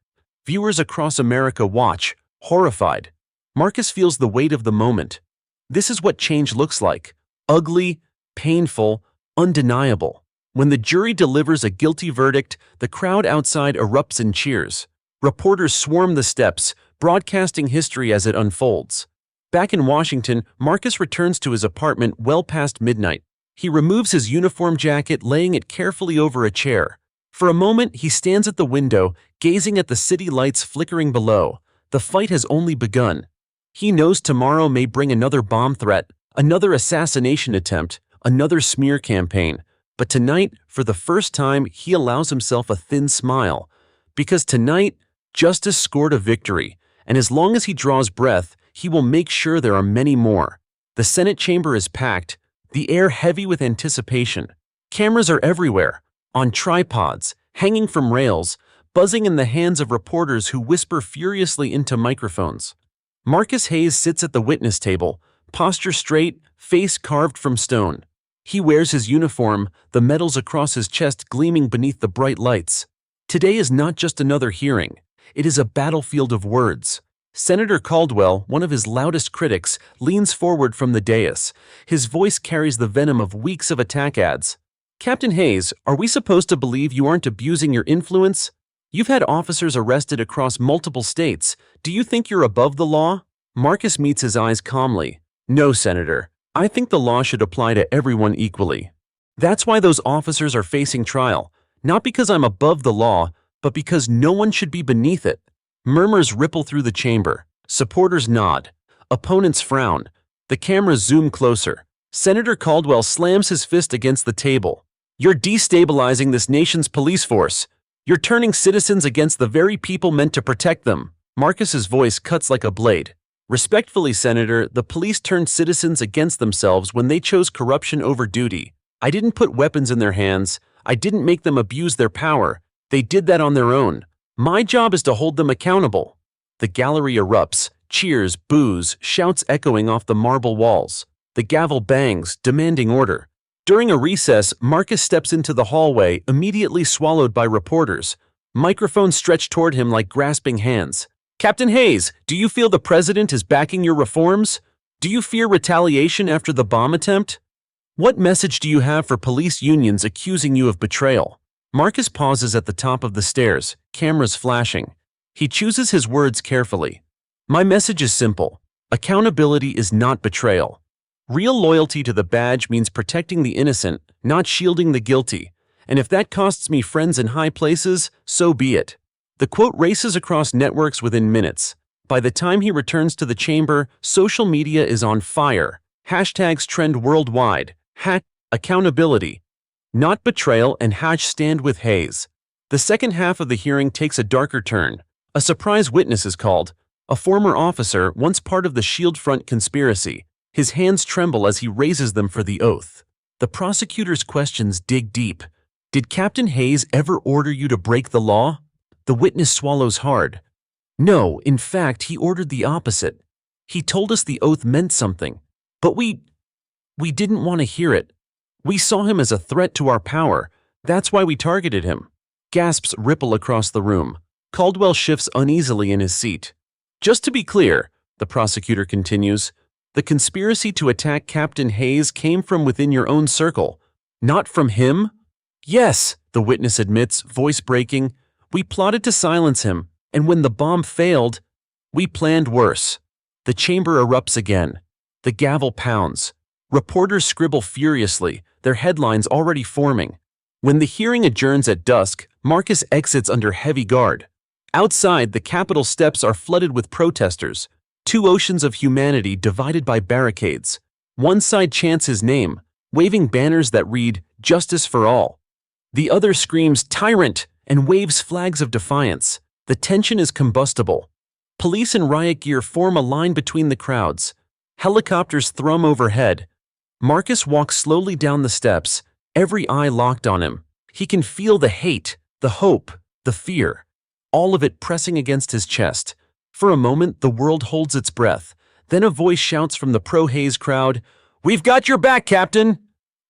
Viewers across America watch, horrified. Marcus feels the weight of the moment. This is what change looks like. Ugly, painful, undeniable. When the jury delivers a guilty verdict, the crowd outside erupts in cheers. Reporters swarm the steps, broadcasting history as it unfolds. Back in Washington, Marcus returns to his apartment well past midnight. He removes his uniform jacket, laying it carefully over a chair. For a moment, he stands at the window, gazing at the city lights flickering below. The fight has only begun. He knows tomorrow may bring another bomb threat, another assassination attempt, another smear campaign. But tonight, for the first time, he allows himself a thin smile. Because tonight, justice scored a victory, and as long as he draws breath, he will make sure there are many more. The Senate chamber is packed, the air heavy with anticipation. Cameras are everywhere, on tripods, hanging from rails, buzzing in the hands of reporters who whisper furiously into microphones. Marcus Hayes sits at the witness table, posture straight, face carved from stone. He wears his uniform, the medals across his chest gleaming beneath the bright lights. Today is not just another hearing. It is a battlefield of words. Senator Caldwell, one of his loudest critics, leans forward from the dais. His voice carries the venom of weeks of attack ads. "Captain Hayes, are we supposed to believe you aren't abusing your influence? You've had officers arrested across multiple states. Do you think you're above the law?" Marcus meets his eyes calmly. "No, Senator. I think the law should apply to everyone equally. That's why those officers are facing trial. Not because I'm above the law, but because no one should be beneath it." Murmurs ripple through the chamber. Supporters nod. Opponents frown. The cameras zoom closer. Senator Caldwell slams his fist against the table. You're destabilizing this nation's police force. You're turning citizens against the very people meant to protect them. Marcus's voice cuts like a blade. Respectfully, Senator, the police turned citizens against themselves when they chose corruption over duty. I didn't put weapons in their hands. I didn't make them abuse their power. They did that on their own. My job is to hold them accountable. The gallery erupts. Cheers, boos, shouts echoing off the marble walls. The gavel bangs, demanding order. During a recess, Marcus steps into the hallway, immediately swallowed by reporters. Microphones stretch toward him like grasping hands. Captain Hayes, do you feel the president is backing your reforms? Do you fear retaliation after the bomb attempt? What message do you have for police unions accusing you of betrayal? Marcus pauses at the top of the stairs, cameras flashing. He chooses his words carefully. My message is simple. Accountability is not betrayal. Real loyalty to the badge means protecting the innocent, not shielding the guilty. And if that costs me friends in high places, so be it. The quote races across networks within minutes. By the time he returns to the chamber, social media is on fire. Hashtags trend worldwide. Accountability, not betrayal, and stand with Hayes. The second half of the hearing takes a darker turn. A surprise witness is called. A former officer, once part of the Shield Front conspiracy. His hands tremble as he raises them for the oath. The prosecutor's questions dig deep. Did Captain Hayes ever order you to break the law? The witness swallows hard. No, in fact, he ordered the opposite. He told us the oath meant something. But we didn't want to hear it. We saw him as a threat to our power. That's why we targeted him. Gasps ripple across the room. Caldwell shifts uneasily in his seat. Just to be clear, the prosecutor continues, the conspiracy to attack Captain Hayes came from within your own circle, not from him? Yes, the witness admits, voice breaking. We plotted to silence him, and when the bomb failed, we planned worse. The chamber erupts again. The gavel pounds. Reporters scribble furiously, their headlines already forming. When the hearing adjourns at dusk, Marcus exits under heavy guard. Outside, the Capitol steps are flooded with protesters. Two oceans of humanity divided by barricades. One side chants his name, waving banners that read, "Justice for all." The other screams, "Tyrant!" and waves flags of defiance. The tension is combustible. Police in riot gear form a line between the crowds. Helicopters thrum overhead. Marcus walks slowly down the steps, every eye locked on him. He can feel the hate, the hope, the fear, all of it pressing against his chest. For a moment, the world holds its breath. Then a voice shouts from the pro-Hayes crowd, "We've got your back, Captain!"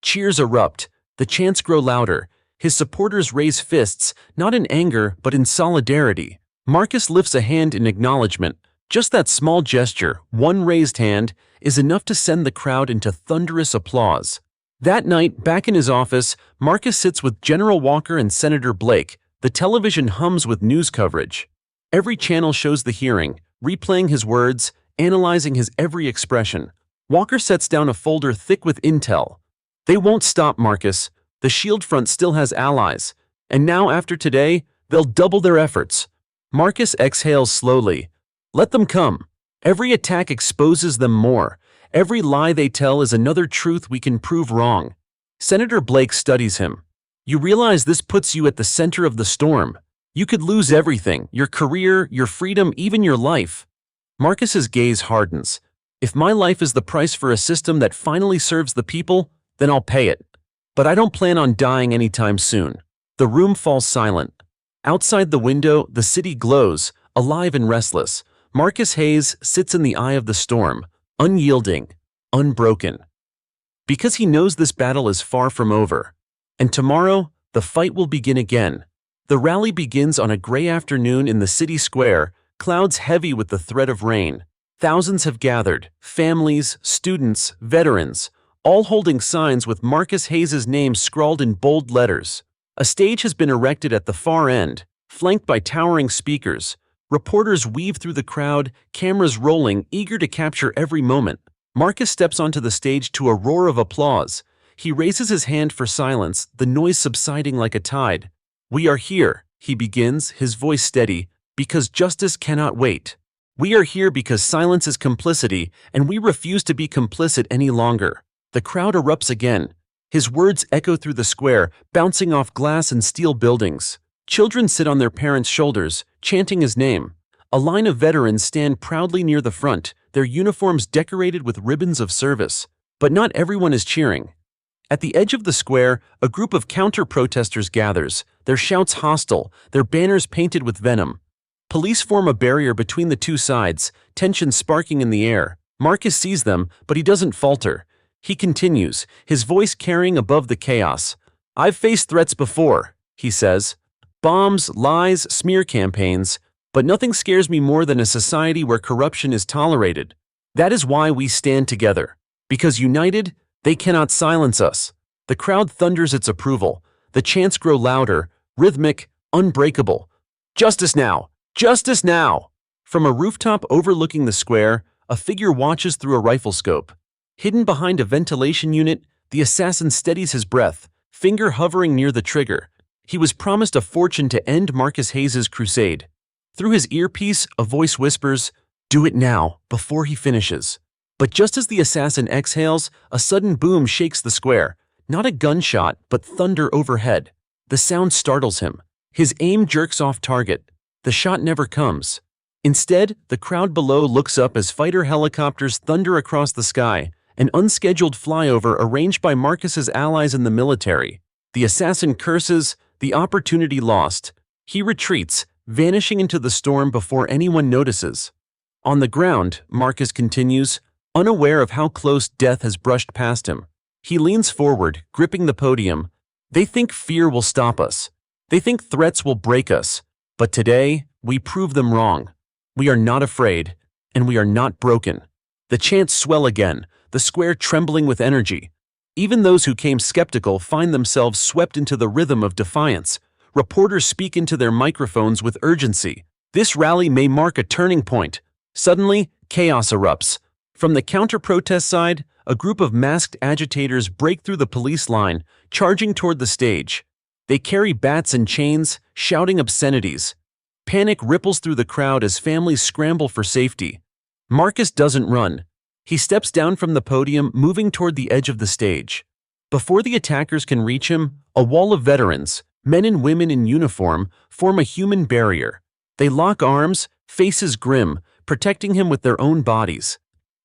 Cheers erupt. The chants grow louder. His supporters raise fists, not in anger, but in solidarity. Marcus lifts a hand in acknowledgement. Just that small gesture, one raised hand, is enough to send the crowd into thunderous applause. That night, back in his office, Marcus sits with General Walker and Senator Blake. The television hums with news coverage. Every channel shows the hearing, replaying his words, analyzing his every expression. Walker sets down a folder thick with intel. They won't stop, Marcus. The Shield Front still has allies. And now, after today, they'll double their efforts. Marcus exhales slowly. Let them come. Every attack exposes them more. Every lie they tell is another truth we can prove wrong. Senator Blake studies him. You realize this puts you at the center of the storm. You could lose everything, your career, your freedom, even your life. Marcus's gaze hardens. If my life is the price for a system that finally serves the people, then I'll pay it. But I don't plan on dying anytime soon. The room falls silent. Outside the window, the city glows, alive and restless. Marcus Hayes sits in the eye of the storm, unyielding, unbroken. Because he knows this battle is far from over. And tomorrow, the fight will begin again. The rally begins on a gray afternoon in the city square, clouds heavy with the threat of rain. Thousands have gathered, families, students, veterans, all holding signs with Marcus Hayes' name scrawled in bold letters. A stage has been erected at the far end, flanked by towering speakers. Reporters weave through the crowd, cameras rolling, eager to capture every moment. Marcus steps onto the stage to a roar of applause. He raises his hand for silence, the noise subsiding like a tide. "We are here," he begins, his voice steady, "because justice cannot wait. We are here because silence is complicity, and we refuse to be complicit any longer. The crowd erupts again. His words echo through the square, bouncing off glass and steel buildings. Children sit on their parents' shoulders, chanting his name. A line of veterans stand proudly near the front, their uniforms decorated with ribbons of service. But not everyone is cheering. At the edge of the square, a group of counter-protesters gathers, their shouts hostile, their banners painted with venom. Police form a barrier between the two sides, tension sparking in the air. Marcus sees them, but he doesn't falter. He continues, his voice carrying above the chaos. "I've faced threats before," he says. "Bombs, lies, smear campaigns. But nothing scares me more than a society where corruption is tolerated. That is why we stand together. Because united, they cannot silence us." The crowd thunders its approval. The chants grow louder, rhythmic, unbreakable. "Justice now! Justice now!" From a rooftop overlooking the square, a figure watches through a rifle scope. Hidden behind a ventilation unit, the assassin steadies his breath, finger hovering near the trigger. He was promised a fortune to end Marcus Hayes' crusade. Through his earpiece, a voice whispers, "Do it now, before he finishes." But just as the assassin exhales, a sudden boom shakes the square. Not a gunshot, but thunder overhead. The sound startles him. His aim jerks off target. The shot never comes. Instead, the crowd below looks up as fighter helicopters thunder across the sky, an unscheduled flyover arranged by Marcus's allies in the military. The assassin curses, the opportunity lost. He retreats, vanishing into the storm before anyone notices. On the ground, Marcus continues, unaware of how close death has brushed past him. He leans forward, gripping the podium. They think fear will stop us. They think threats will break us. But today, we prove them wrong. We are not afraid, and we are not broken. The chants swell again, the square trembling with energy. Even those who came skeptical find themselves swept into the rhythm of defiance. Reporters speak into their microphones with urgency. This rally may mark a turning point. Suddenly, chaos erupts. From the counter-protest side, a group of masked agitators break through the police line, charging toward the stage. They carry bats and chains, shouting obscenities. Panic ripples through the crowd as families scramble for safety. Marcus doesn't run. He steps down from the podium, moving toward the edge of the stage. Before the attackers can reach him, a wall of veterans, men and women in uniform, form a human barrier. They lock arms, faces grim, protecting him with their own bodies.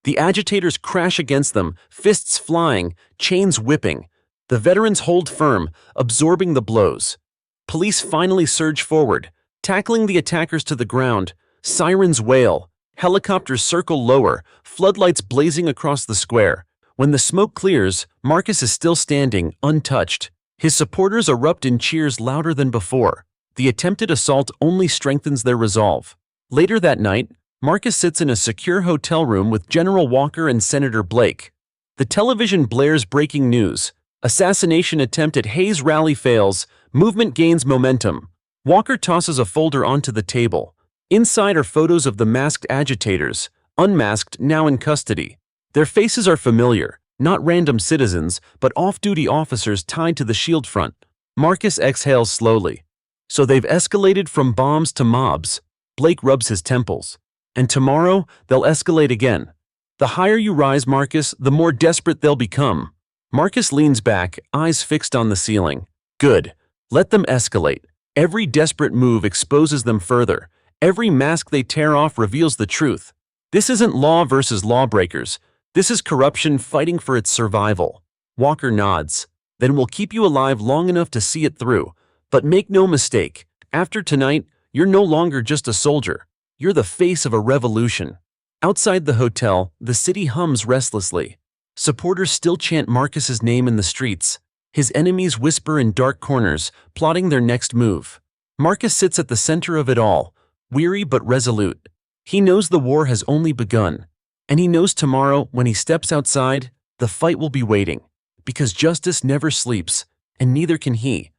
The agitators crash against them, fists flying, chains whipping. The veterans hold firm, absorbing the blows. Police finally surge forward, tackling the attackers to the ground. Sirens wail. Helicopters circle lower, floodlights blazing across the square. When the smoke clears, Marcus is still standing, untouched. His supporters erupt in cheers louder than before. The attempted assault only strengthens their resolve. Later that night, Marcus sits in a secure hotel room with General Walker and Senator Blake. The television blares breaking news. Assassination attempt at Hayes rally fails. Movement gains momentum. Walker tosses a folder onto the table. Inside are photos of the masked agitators, unmasked, now in custody. Their faces are familiar, not random citizens, but off-duty officers tied to the shield front. Marcus exhales slowly. So they've escalated from bombs to mobs. Blake rubs his temples. And tomorrow, they'll escalate again. The higher you rise, Marcus, the more desperate they'll become. Marcus leans back, eyes fixed on the ceiling. Good. Let them escalate. Every desperate move exposes them further. Every mask they tear off reveals the truth. This isn't law versus lawbreakers. This is corruption fighting for its survival. Walker nods. Then we'll keep you alive long enough to see it through. But make no mistake, after tonight, you're no longer just a soldier. You're the face of a revolution. Outside the hotel, the city hums restlessly. Supporters still chant Marcus's name in the streets. His enemies whisper in dark corners, plotting their next move. Marcus sits at the center of it all, weary but resolute. He knows the war has only begun. And he knows tomorrow, when he steps outside, the fight will be waiting. Because justice never sleeps, and neither can he.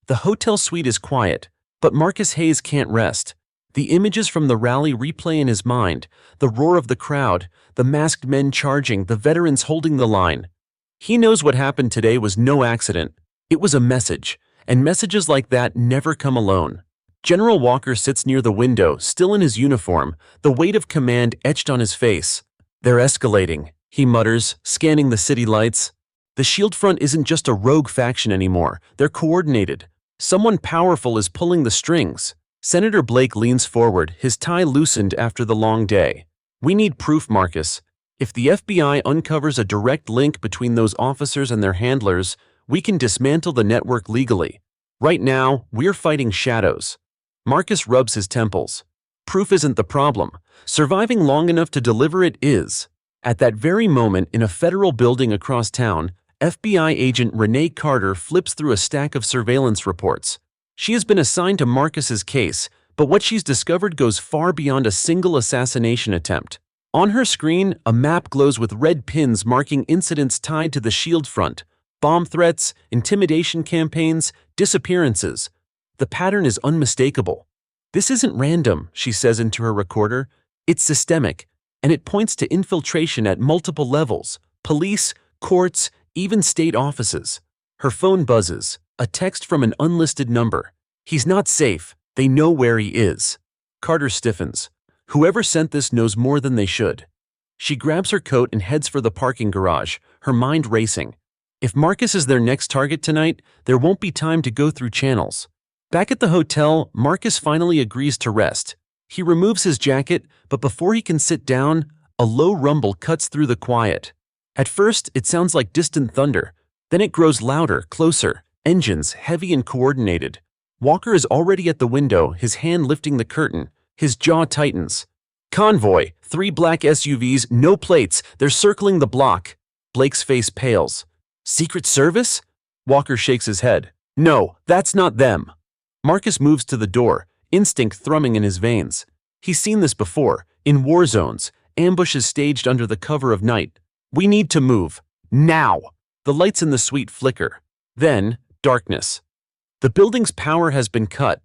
The hotel suite is quiet, but Marcus Hayes can't rest. The images from the rally replay in his mind, the roar of the crowd, the masked men charging, the veterans holding the line. He knows what happened today was no accident. It was a message, and messages like that never come alone. General Walker sits near the window, still in his uniform, the weight of command etched on his face. "They're escalating," he mutters, scanning the city lights. The Shield Front isn't just a rogue faction anymore, they're coordinated. Someone powerful is pulling the strings. Senator Blake leans forward, his tie loosened after the long day. "We need proof, Marcus. If the FBI uncovers a direct link between those officers and their handlers, we can dismantle the network legally. Right now, we're fighting shadows." Marcus rubs his temples. Proof isn't the problem. Surviving long enough to deliver it is. At that very moment, in a federal building across town, FBI agent Renee Carter flips through a stack of surveillance reports. She has been assigned to Marcus's case, but what she's discovered goes far beyond a single assassination attempt. On her screen, a map glows with red pins marking incidents tied to the Shield Front: bomb threats, intimidation campaigns, disappearances. The pattern is unmistakable. "This isn't random," she says into her recorder. "It's systemic, and it points to infiltration at multiple levels: police, courts, even state offices." Her phone buzzes, a text from an unlisted number. "He's not safe. They know where he is." Carter stiffens. Whoever sent this knows more than they should. She grabs her coat and heads for the parking garage, her mind racing. If Marcus is their next target tonight, there won't be time to go through channels. Back at the hotel, Marcus finally agrees to rest. He removes his jacket, but before he can sit down, a low rumble cuts through the quiet. At first, it sounds like distant thunder. Then it grows louder, closer, engines heavy and coordinated. Walker is already at the window, his hand lifting the curtain. His jaw tightens. "Convoy, 3 black SUVs, no plates, they're circling the block." Blake's face pales. "Secret Service?" Walker shakes his head. "No, that's not them." Marcus moves to the door, instinct thrumming in his veins. He's seen this before, in war zones, ambushes staged under the cover of night. "We need to move. Now!" The lights in the suite flicker. Then, darkness. The building's power has been cut.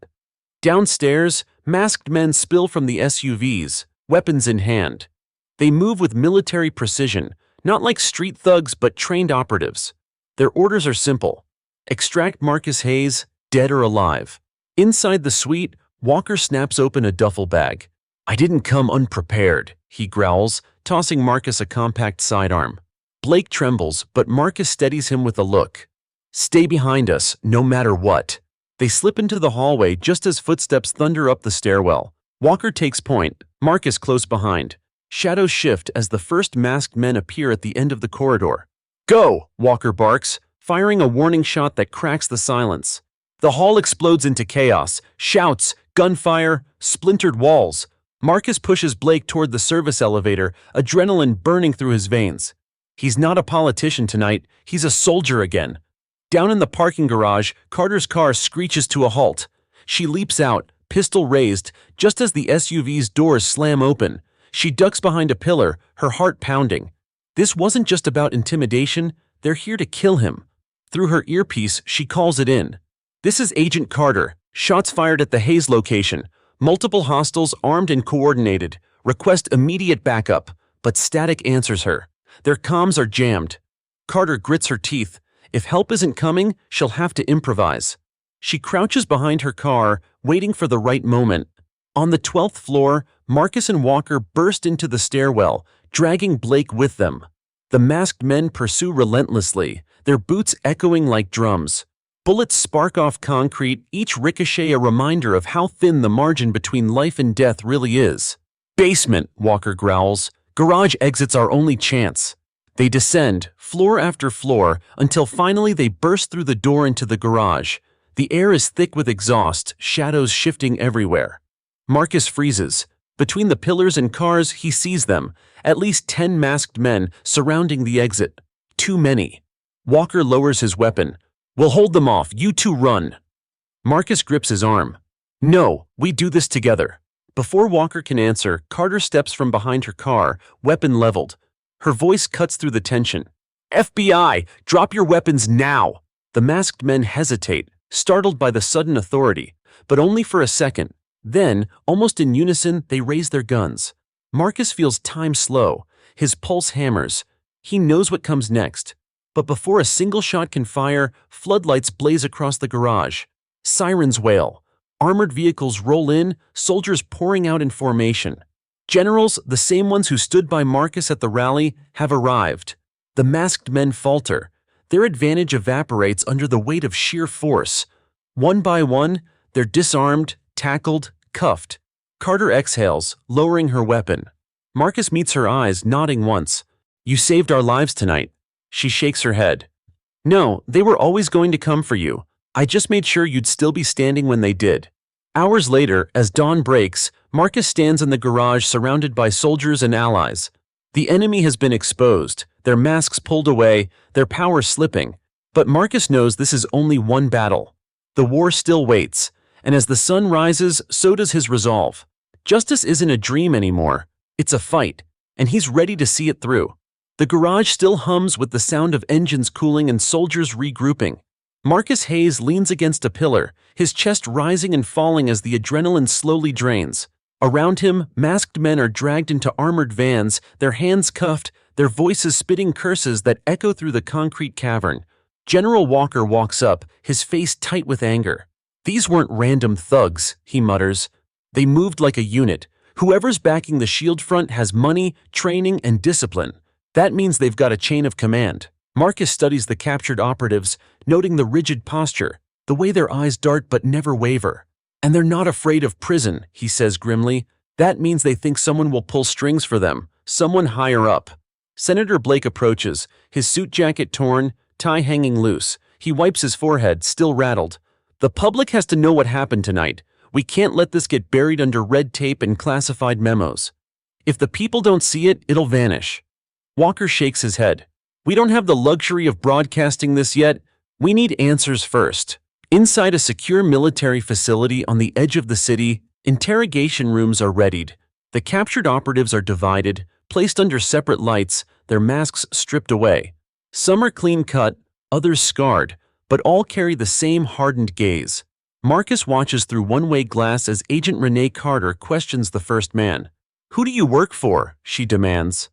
Downstairs, masked men spill from the SUVs, weapons in hand. They move with military precision, not like street thugs but trained operatives. Their orders are simple: extract Marcus Hayes, dead or alive. Inside the suite, Walker snaps open a duffel bag. "I didn't come unprepared," he growls, tossing Marcus a compact sidearm. Blake trembles, but Marcus steadies him with a look. "Stay behind us, no matter what." They slip into the hallway just as footsteps thunder up the stairwell. Walker takes point, Marcus close behind. Shadows shift as the first masked men appear at the end of the corridor. "Go!" Walker barks, firing a warning shot that cracks the silence. The hall explodes into chaos, shouts, gunfire, splintered walls. Marcus pushes Blake toward the service elevator, adrenaline burning through his veins. He's not a politician tonight, he's a soldier again. Down in the parking garage, Carter's car screeches to a halt. She leaps out, pistol raised, just as the SUV's doors slam open. She ducks behind a pillar, her heart pounding. This wasn't just about intimidation, they're here to kill him. Through her earpiece, she calls it in. "This is Agent Carter. Shots fired at the Hayes location. Multiple hostiles armed and coordinated. Request immediate backup." But static answers her. Their comms are jammed. Carter grits her teeth. If help isn't coming, she'll have to improvise. She crouches behind her car, waiting for the right moment. On the 12th floor, Marcus and Walker burst into the stairwell, dragging Blake with them. The masked men pursue relentlessly, their boots echoing like drums. Bullets spark off concrete, each ricochet a reminder of how thin the margin between life and death really is. "Basement," Walker growls. "Garage exit's our only chance." They descend, floor after floor, until finally they burst through the door into the garage. The air is thick with exhaust, shadows shifting everywhere. Marcus freezes. Between the pillars and cars, he sees them, at least 10 masked men surrounding the exit. Too many. Walker lowers his weapon. "We'll hold them off, you two run." Marcus grips his arm. "No, we do this together." Before Walker can answer, Carter steps from behind her car, weapon leveled. Her voice cuts through the tension. "FBI, drop your weapons now!" The masked men hesitate, startled by the sudden authority, but only for a second. Then, almost in unison, they raise their guns. Marcus feels time slow. His pulse hammers. He knows what comes next. But before a single shot can fire, floodlights blaze across the garage. Sirens wail. Armored vehicles roll in, soldiers pouring out in formation. Generals, the same ones who stood by Marcus at the rally, have arrived. The masked men falter. Their advantage evaporates under the weight of sheer force. One by one, they're disarmed, tackled, cuffed. Carter exhales, lowering her weapon. Marcus meets her eyes, nodding once. "You saved our lives tonight." She shakes her head. "No, they were always going to come for you. I just made sure you'd still be standing when they did." Hours later, as dawn breaks, Marcus stands in the garage surrounded by soldiers and allies. The enemy has been exposed, their masks pulled away, their power slipping. But Marcus knows this is only one battle. The war still waits, and as the sun rises, so does his resolve. Justice isn't a dream anymore. It's a fight, and he's ready to see it through. The garage still hums with the sound of engines cooling and soldiers regrouping. Marcus Hayes leans against a pillar, his chest rising and falling as the adrenaline slowly drains. Around him, masked men are dragged into armored vans, their hands cuffed, their voices spitting curses that echo through the concrete cavern. General Walker walks up, his face tight with anger. "These weren't random thugs," he mutters. "They moved like a unit. Whoever's backing the shield front has money, training, and discipline. That means they've got a chain of command." Marcus studies the captured operatives, noting the rigid posture, the way their eyes dart but never waver. "And they're not afraid of prison," he says grimly. "That means they think someone will pull strings for them, someone higher up." Senator Blake approaches, his suit jacket torn, tie hanging loose. He wipes his forehead, still rattled. "The public has to know what happened tonight. We can't let this get buried under red tape and classified memos. If the people don't see it, it'll vanish." Walker shakes his head. "We don't have the luxury of broadcasting this yet. We need answers first." Inside a secure military facility on the edge of the city, interrogation rooms are readied. The captured operatives are divided, placed under separate lights, their masks stripped away. Some are clean-cut, others scarred, but all carry the same hardened gaze. Marcus watches through one-way glass as Agent Renee Carter questions the first man. "Who do you work for?" she demands.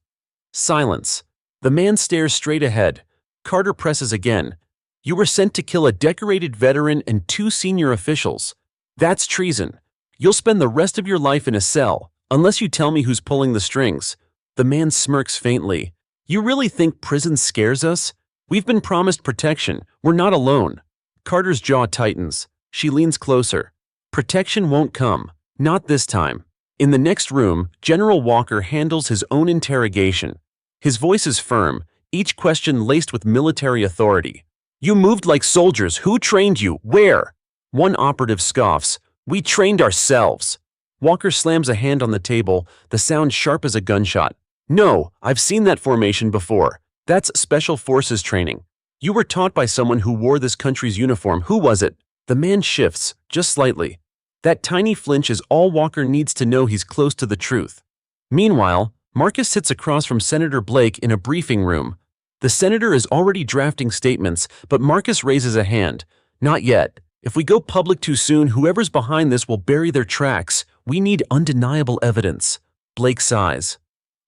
Silence. The man stares straight ahead. Carter presses again. "You were sent to kill a decorated veteran and 2 senior officials. That's treason. You'll spend the rest of your life in a cell, unless you tell me who's pulling the strings." The man smirks faintly. "You really think prison scares us? We've been promised protection. We're not alone." Carter's jaw tightens. She leans closer. "Protection won't come. Not this time." In the next room, General Walker handles his own interrogation. His voice is firm, each question laced with military authority. "You moved like soldiers. Who trained you? Where?" One operative scoffs. "We trained ourselves." Walker slams a hand on the table, the sound sharp as a gunshot. "No, I've seen that formation before. That's Special Forces training. You were taught by someone who wore this country's uniform. Who was it?" The man shifts, just slightly. That tiny flinch is all Walker needs to know he's close to the truth. Meanwhile, Marcus sits across from Senator Blake in a briefing room. The senator is already drafting statements, but Marcus raises a hand. "Not yet. If we go public too soon, whoever's behind this will bury their tracks. We need undeniable evidence." Blake sighs.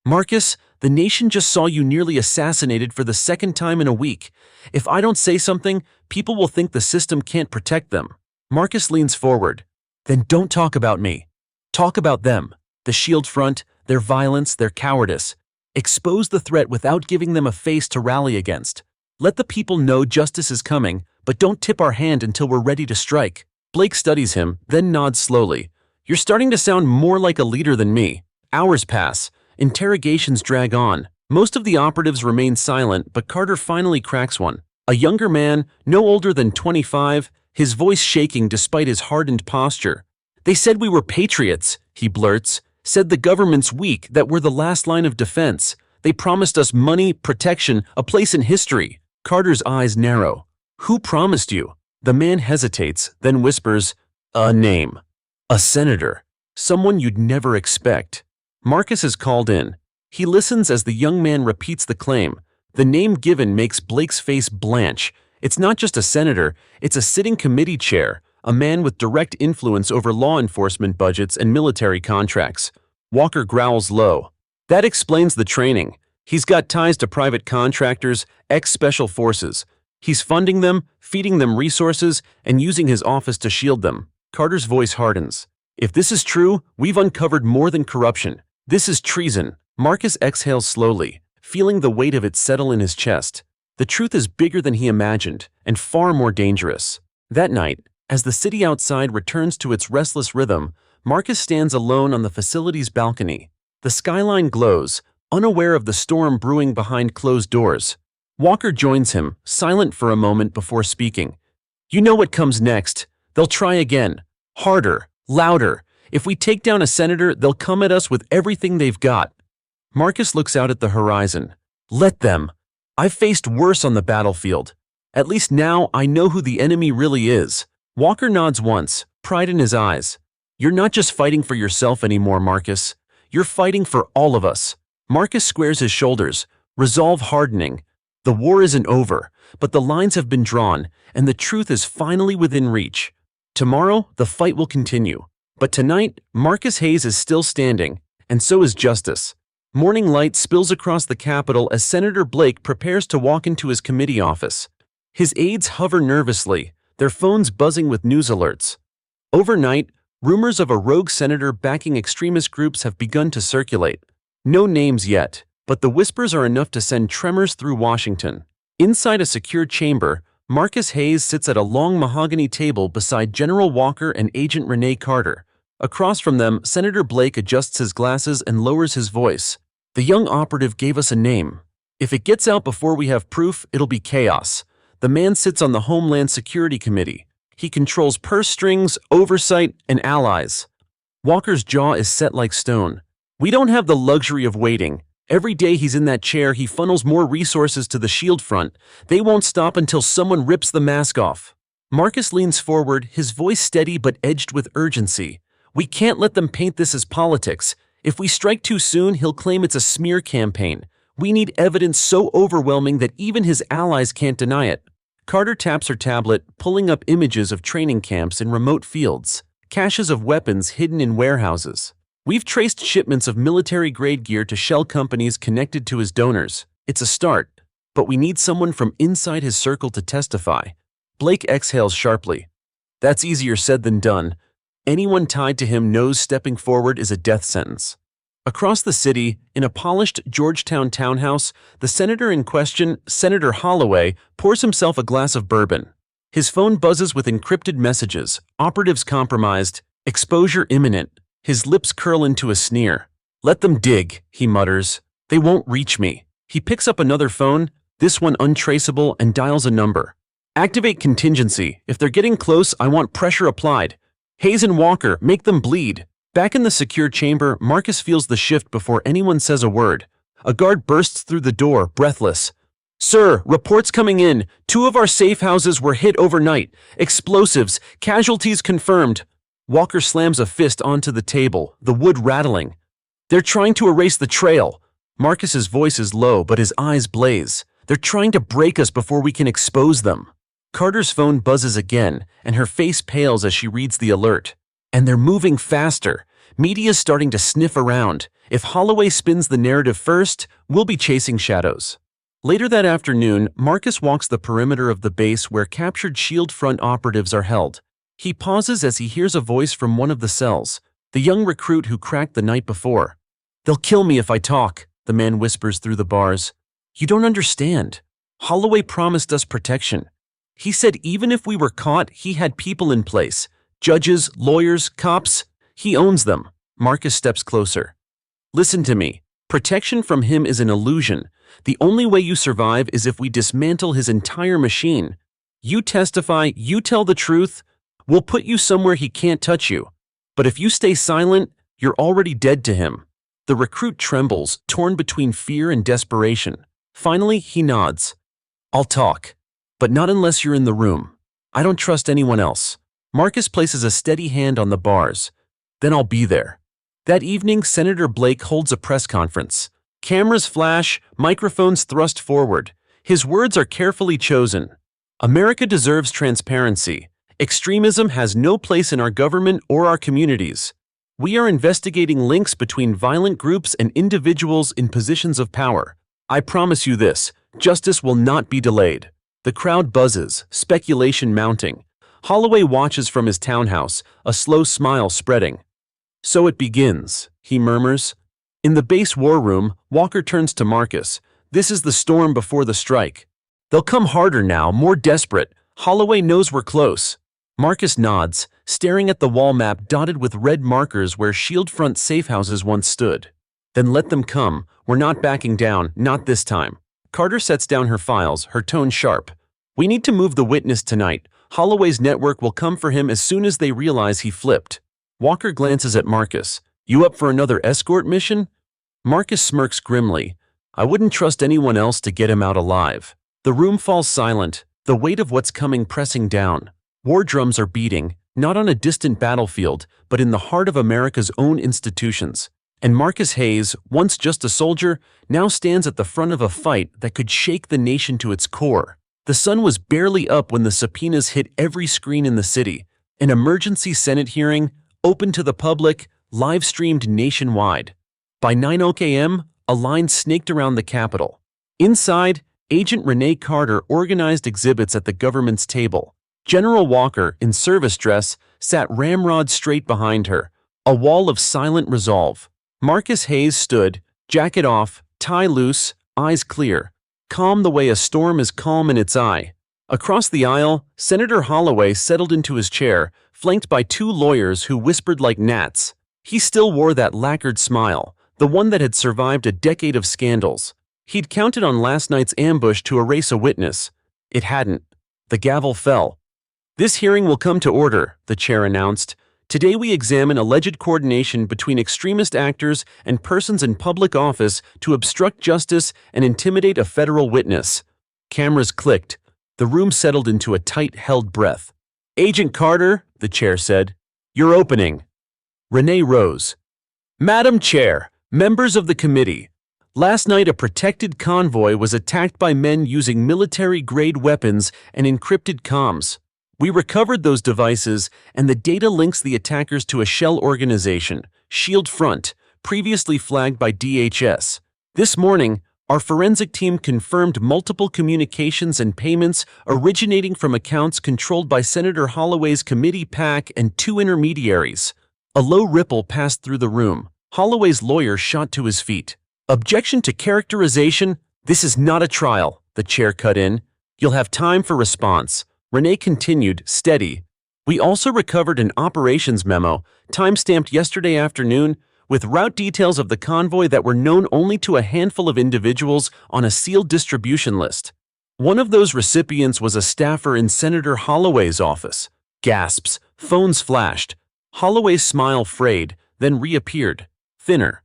"Marcus, the nation just saw you nearly assassinated for the second time in a week. If I don't say something, people will think the system can't protect them." Marcus leans forward. "Then don't talk about me. Talk about them. The shield front, their violence, their cowardice. Expose the threat without giving them a face to rally against. Let the people know justice is coming, but don't tip our hand until we're ready to strike." Blake studies him, then nods slowly. "You're starting to sound more like a leader than me." Hours pass. Interrogations drag on. Most of the operatives remain silent, but Carter finally cracks one. A younger man, no older than 25, his voice shaking despite his hardened posture. "They said we were patriots," he blurts. "Said the government's weak, that we're the last line of defense. They promised us money, protection, a place in history." Carter's eyes narrow. "Who promised you?" The man hesitates, then whispers, "A name. A senator. Someone you'd never expect." Marcus is called in. He listens as the young man repeats the claim. The name given makes Blake's face blanch. It's not just a senator, it's a sitting committee chair, a man with direct influence over law enforcement budgets and military contracts. Walker growls low. "That explains the training. He's got ties to private contractors, ex-special forces. He's funding them, feeding them resources, and using his office to shield them." Carter's voice hardens. If this is true, we've uncovered more than corruption. This is treason. Marcus exhales slowly, feeling the weight of it settle in his chest. The truth is bigger than he imagined, and far more dangerous. That night, as the city outside returns to its restless rhythm, Marcus stands alone on the facility's balcony. The skyline glows, unaware of the storm brewing behind closed doors. Walker joins him, silent for a moment before speaking. You know what comes next. They'll try again. Harder, louder. If we take down a senator, they'll come at us with everything they've got. Marcus looks out at the horizon. Let them. I've faced worse on the battlefield. At least now I know who the enemy really is. Walker nods once, pride in his eyes. You're not just fighting for yourself anymore, Marcus. You're fighting for all of us. Marcus squares his shoulders, resolve hardening. The war isn't over, but the lines have been drawn, and the truth is finally within reach. Tomorrow, the fight will continue. But tonight, Marcus Hayes is still standing, and so is justice. Morning light spills across the Capitol as Senator Blake prepares to walk into his committee office. His aides hover nervously, their phones buzzing with news alerts. Overnight, rumors of a rogue senator backing extremist groups have begun to circulate. No names yet, but the whispers are enough to send tremors through Washington. Inside a secure chamber, Marcus Hayes sits at a long mahogany table beside General Walker and Agent Renee Carter. Across from them, Senator Blake adjusts his glasses and lowers his voice. The young operative gave us a name. If it gets out before we have proof, it'll be chaos. The man sits on the Homeland Security Committee. He controls purse strings, oversight, and allies. Walker's jaw is set like stone. We don't have the luxury of waiting. Every day he's in that chair, he funnels more resources to the shield front. They won't stop until someone rips the mask off. Marcus leans forward, his voice steady but edged with urgency. We can't let them paint this as politics. If we strike too soon, he'll claim it's a smear campaign. We need evidence so overwhelming that even his allies can't deny it. Carter taps her tablet, pulling up images of training camps in remote fields, caches of weapons hidden in warehouses. We've traced shipments of military-grade gear to shell companies connected to his donors. It's a start, but we need someone from inside his circle to testify. Blake exhales sharply. That's easier said than done. Anyone tied to him knows stepping forward is a death sentence. Across the city, in a polished Georgetown townhouse, the senator in question, Senator Holloway, pours himself a glass of bourbon. His phone buzzes with encrypted messages, operatives compromised, exposure imminent. His lips curl into a sneer. Let them dig, he mutters. They won't reach me. He picks up another phone, this one untraceable, and dials a number. Activate contingency. If they're getting close, I want pressure applied. Hayes and Walker, make them bleed. Back in the secure chamber, Marcus feels the shift before anyone says a word. A guard bursts through the door, breathless. Sir, reports coming in. 2 of our safe houses were hit overnight. Explosives. Casualties confirmed. Walker slams a fist onto the table, the wood rattling. They're trying to erase the trail. Marcus's voice is low, but his eyes blaze. They're trying to break us before we can expose them. Carter's phone buzzes again, and her face pales as she reads the alert. And they're moving faster. Media's starting to sniff around. If Holloway spins the narrative first, we'll be chasing shadows. Later that afternoon, Marcus walks the perimeter of the base where captured shield front operatives are held. He pauses as he hears a voice from one of the cells, the young recruit who cracked the night before. They'll kill me if I talk, the man whispers through the bars. You don't understand. Holloway promised us protection. He said even if we were caught, he had people in place. Judges, lawyers, cops. He owns them. Marcus steps closer. Listen to me. Protection from him is an illusion. The only way you survive is if we dismantle his entire machine. You testify, you tell the truth. We'll put you somewhere he can't touch you. But if you stay silent, you're already dead to him. The recruit trembles, torn between fear and desperation. Finally, he nods. I'll talk. But not unless you're in the room. I don't trust anyone else. Marcus places a steady hand on the bars. Then I'll be there. That evening, Senator Blake holds a press conference. Cameras flash, microphones thrust forward. His words are carefully chosen. America deserves transparency. Extremism has no place in our government or our communities. We are investigating links between violent groups and individuals in positions of power. I promise you this, justice will not be delayed. The crowd buzzes, speculation mounting. Holloway watches from his townhouse, a slow smile spreading. "So it begins," he murmurs. In the base war room, Walker turns to Marcus. "This is the storm before the strike. They'll come harder now, more desperate. Holloway knows we're close." Marcus nods, staring at the wall map dotted with red markers where shield-front safehouses once stood. "Then let them come. We're not backing down, not this time." Carter sets down her files, her tone sharp. "We need to move the witness tonight. Holloway's network will come for him as soon as they realize he flipped." Walker glances at Marcus. "You up for another escort mission?" Marcus smirks grimly. "I wouldn't trust anyone else to get him out alive." The room falls silent, the weight of what's coming pressing down. War drums are beating, not on a distant battlefield, but in the heart of America's own institutions. And Marcus Hayes, once just a soldier, now stands at the front of a fight that could shake the nation to its core. The sun was barely up when the subpoenas hit every screen in the city. An emergency Senate hearing, open to the public, live-streamed nationwide. By 9 a.m., a line snaked around the Capitol. Inside, Agent Renee Carter organized exhibits at the government's table. General Walker, in service dress, sat ramrod straight behind her, a wall of silent resolve. Marcus Hayes stood, jacket off, tie loose, eyes clear, calm the way a storm is calm in its eye. Across the aisle, Senator Holloway settled into his chair, flanked by two lawyers who whispered like gnats. He still wore that lacquered smile, the one that had survived a decade of scandals. He'd counted on last night's ambush to erase a witness. It hadn't. The gavel fell. "This hearing will come to order," the chair announced. "Today we examine alleged coordination between extremist actors and persons in public office to obstruct justice and intimidate a federal witness." Cameras clicked. The room settled into a tight-held breath. "Agent Carter," the chair said, "you're opening." Renee rose. "Madam Chair, members of the committee, last night a protected convoy was attacked by men using military-grade weapons and encrypted comms. We recovered those devices, and the data links the attackers to a shell organization, Shield Front, previously flagged by DHS. This morning, our forensic team confirmed multiple communications and payments originating from accounts controlled by Senator Holloway's committee PAC and two intermediaries." A low ripple passed through the room. Holloway's lawyer shot to his feet. "Objection to characterization? This is not a trial," the chair cut in. "You'll have time for response." Renee continued, steady. "We also recovered an operations memo, time-stamped yesterday afternoon, with route details of the convoy that were known only to a handful of individuals on a sealed distribution list. One of those recipients was a staffer in Senator Holloway's office." Gasps. Phones flashed. Holloway's smile frayed, then reappeared, thinner.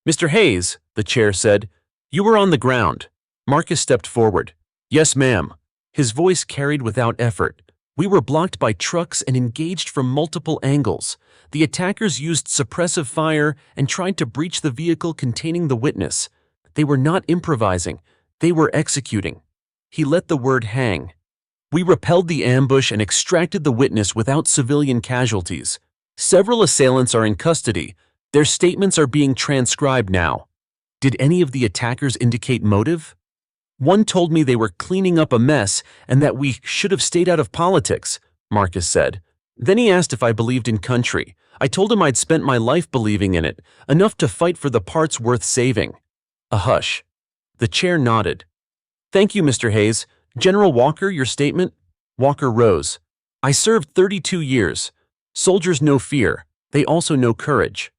"Mr. Hayes," the chair said, "you were on the ground." Marcus stepped forward. "Yes, ma'am." His voice carried without effort. "We were blocked by trucks and engaged from multiple angles. The attackers used suppressive fire and tried to breach the vehicle containing the witness. They were not improvising. They were executing." He let the word hang. "We repelled the ambush and extracted the witness without civilian casualties. Several assailants are in custody. Their statements are being transcribed now." "Did any of the attackers indicate motive?" "One told me they were cleaning up a mess and that we should have stayed out of politics," Marcus said. "Then he asked if I believed in country. I told him I'd spent my life believing in it, enough to fight for the parts worth saving." A hush. The chair nodded. "Thank you, Mr. Hayes. General Walker, your statement?" Walker rose. "I served 32 years. Soldiers know fear. They also know courage.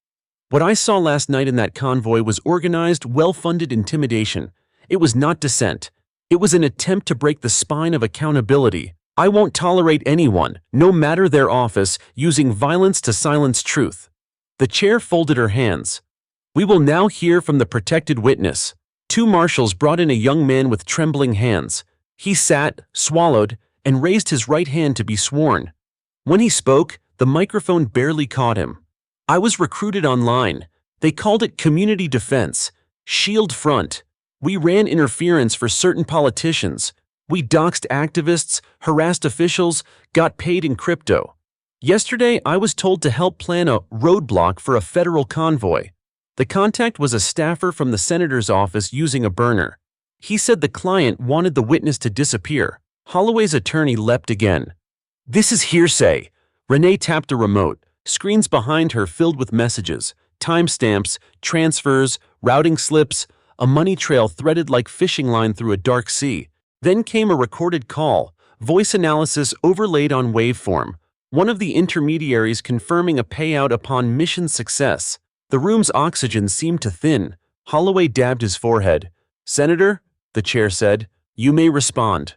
What I saw last night in that convoy was organized, well-funded intimidation. It was not dissent. It was an attempt to break the spine of accountability. I won't tolerate anyone, no matter their office, using violence to silence truth." The chair folded her hands. "We will now hear from the protected witness." Two marshals brought in a young man with trembling hands. He sat, swallowed, and raised his right hand to be sworn. When he spoke, the microphone barely caught him. "I was recruited online. They called it community defense. Shield Front. We ran interference for certain politicians. We doxed activists, harassed officials, got paid in crypto. Yesterday, I was told to help plan a roadblock for a federal convoy. The contact was a staffer from the senator's office using a burner. He said the client wanted the witness to disappear." Holloway's attorney leapt again. This is hearsay. Renee tapped a remote. Screens behind her filled with messages, timestamps, transfers, routing slips, a money trail threaded like fishing line through a dark sea. Then came a recorded call, voice analysis overlaid on waveform. One of the intermediaries confirming a payout upon mission success. The room's oxygen seemed to thin. Holloway dabbed his forehead. "Senator," the chair said, "you may respond."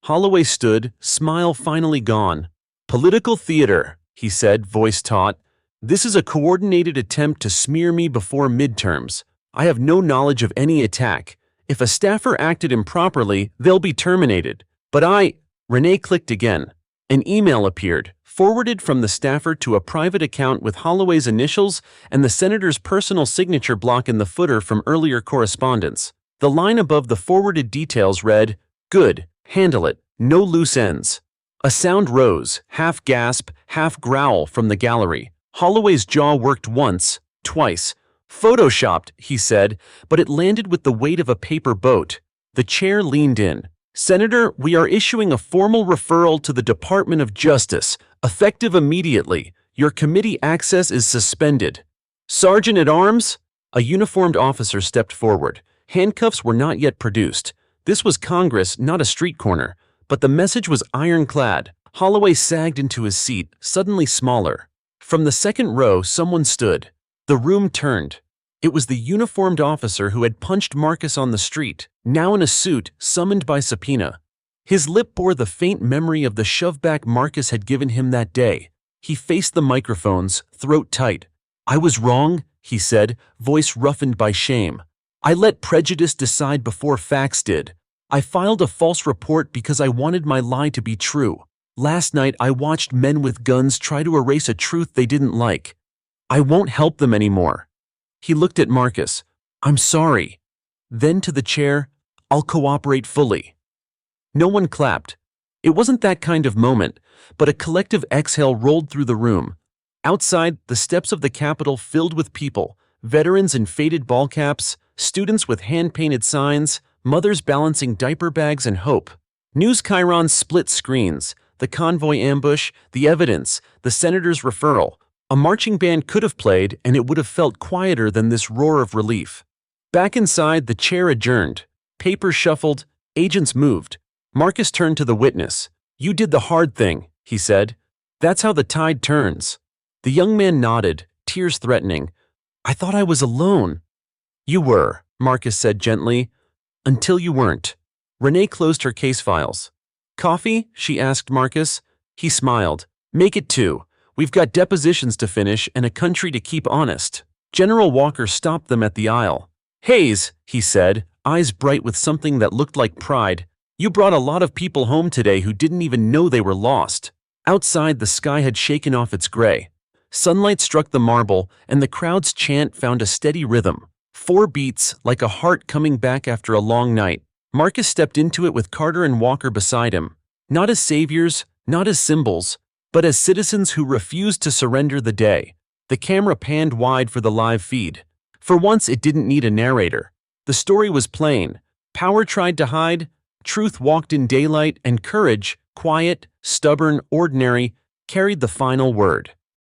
Holloway stood, smile finally gone. "Political theater," he said, voice taut. "This is a coordinated attempt to smear me before midterms. I have no knowledge of any attack. If a staffer acted improperly, they'll be terminated. But Renee clicked again. An email appeared, forwarded from the staffer to a private account with Holloway's initials and the senator's personal signature block in the footer from earlier correspondence. The line above the forwarded details read, "Good, handle it, no loose ends." A sound rose, half gasp, half growl from the gallery. Holloway's jaw worked once, twice. "Photoshopped," he said, but it landed with the weight of a paper boat. The chair leaned in. "Senator, we are issuing a formal referral to the Department of Justice, effective immediately. Your committee access is suspended." "Sergeant at Arms?" A uniformed officer stepped forward. Handcuffs were not yet produced. This was Congress, not a street corner. But the message was ironclad. Holloway sagged into his seat, suddenly smaller. From the second row, someone stood. The room turned. It was the uniformed officer who had punched Marcus on the street, now in a suit, summoned by subpoena. His lip bore the faint memory of the shove-back Marcus had given him that day. He faced the microphones, throat tight. "I was wrong," he said, voice roughened by shame. "I let prejudice decide before facts did. I filed a false report because I wanted my lie to be true. Last night I watched men with guns try to erase a truth they didn't like. I won't help them anymore." He looked at Marcus. "I'm sorry." Then to the chair, "I'll cooperate fully." No one clapped. It wasn't that kind of moment, but a collective exhale rolled through the room. Outside, the steps of the Capitol filled with people, veterans in faded ball caps, students with hand-painted signs, mothers balancing diaper bags and hope. News chyrons split screens, the convoy ambush, the evidence, the senator's referral. A marching band could have played, and it would have felt quieter than this roar of relief. Back inside, the chair adjourned. Papers shuffled, agents moved. Marcus turned to the witness. "You did the hard thing," he said. "That's how the tide turns." The young man nodded, tears threatening. "I thought I was alone." "You were," Marcus said gently. "Until you weren't." Renee closed her case files. "Coffee?" she asked Marcus. He smiled. "Make it 2. We've got depositions to finish and a country to keep honest." General Walker stopped them at the aisle. "Hayes," he said, eyes bright with something that looked like pride, "you brought a lot of people home today who didn't even know they were lost." Outside, the sky had shaken off its gray. Sunlight struck the marble, and the crowd's chant found a steady rhythm. 4 beats, like a heart coming back after a long night. Marcus stepped into it with Carter and Walker beside him. Not as saviors, not as symbols, but as citizens who refused to surrender the day. The camera panned wide for the live feed. For once, it didn't need a narrator. The story was plain. Power tried to hide, truth walked in daylight, and courage, quiet, stubborn, ordinary, carried the final word.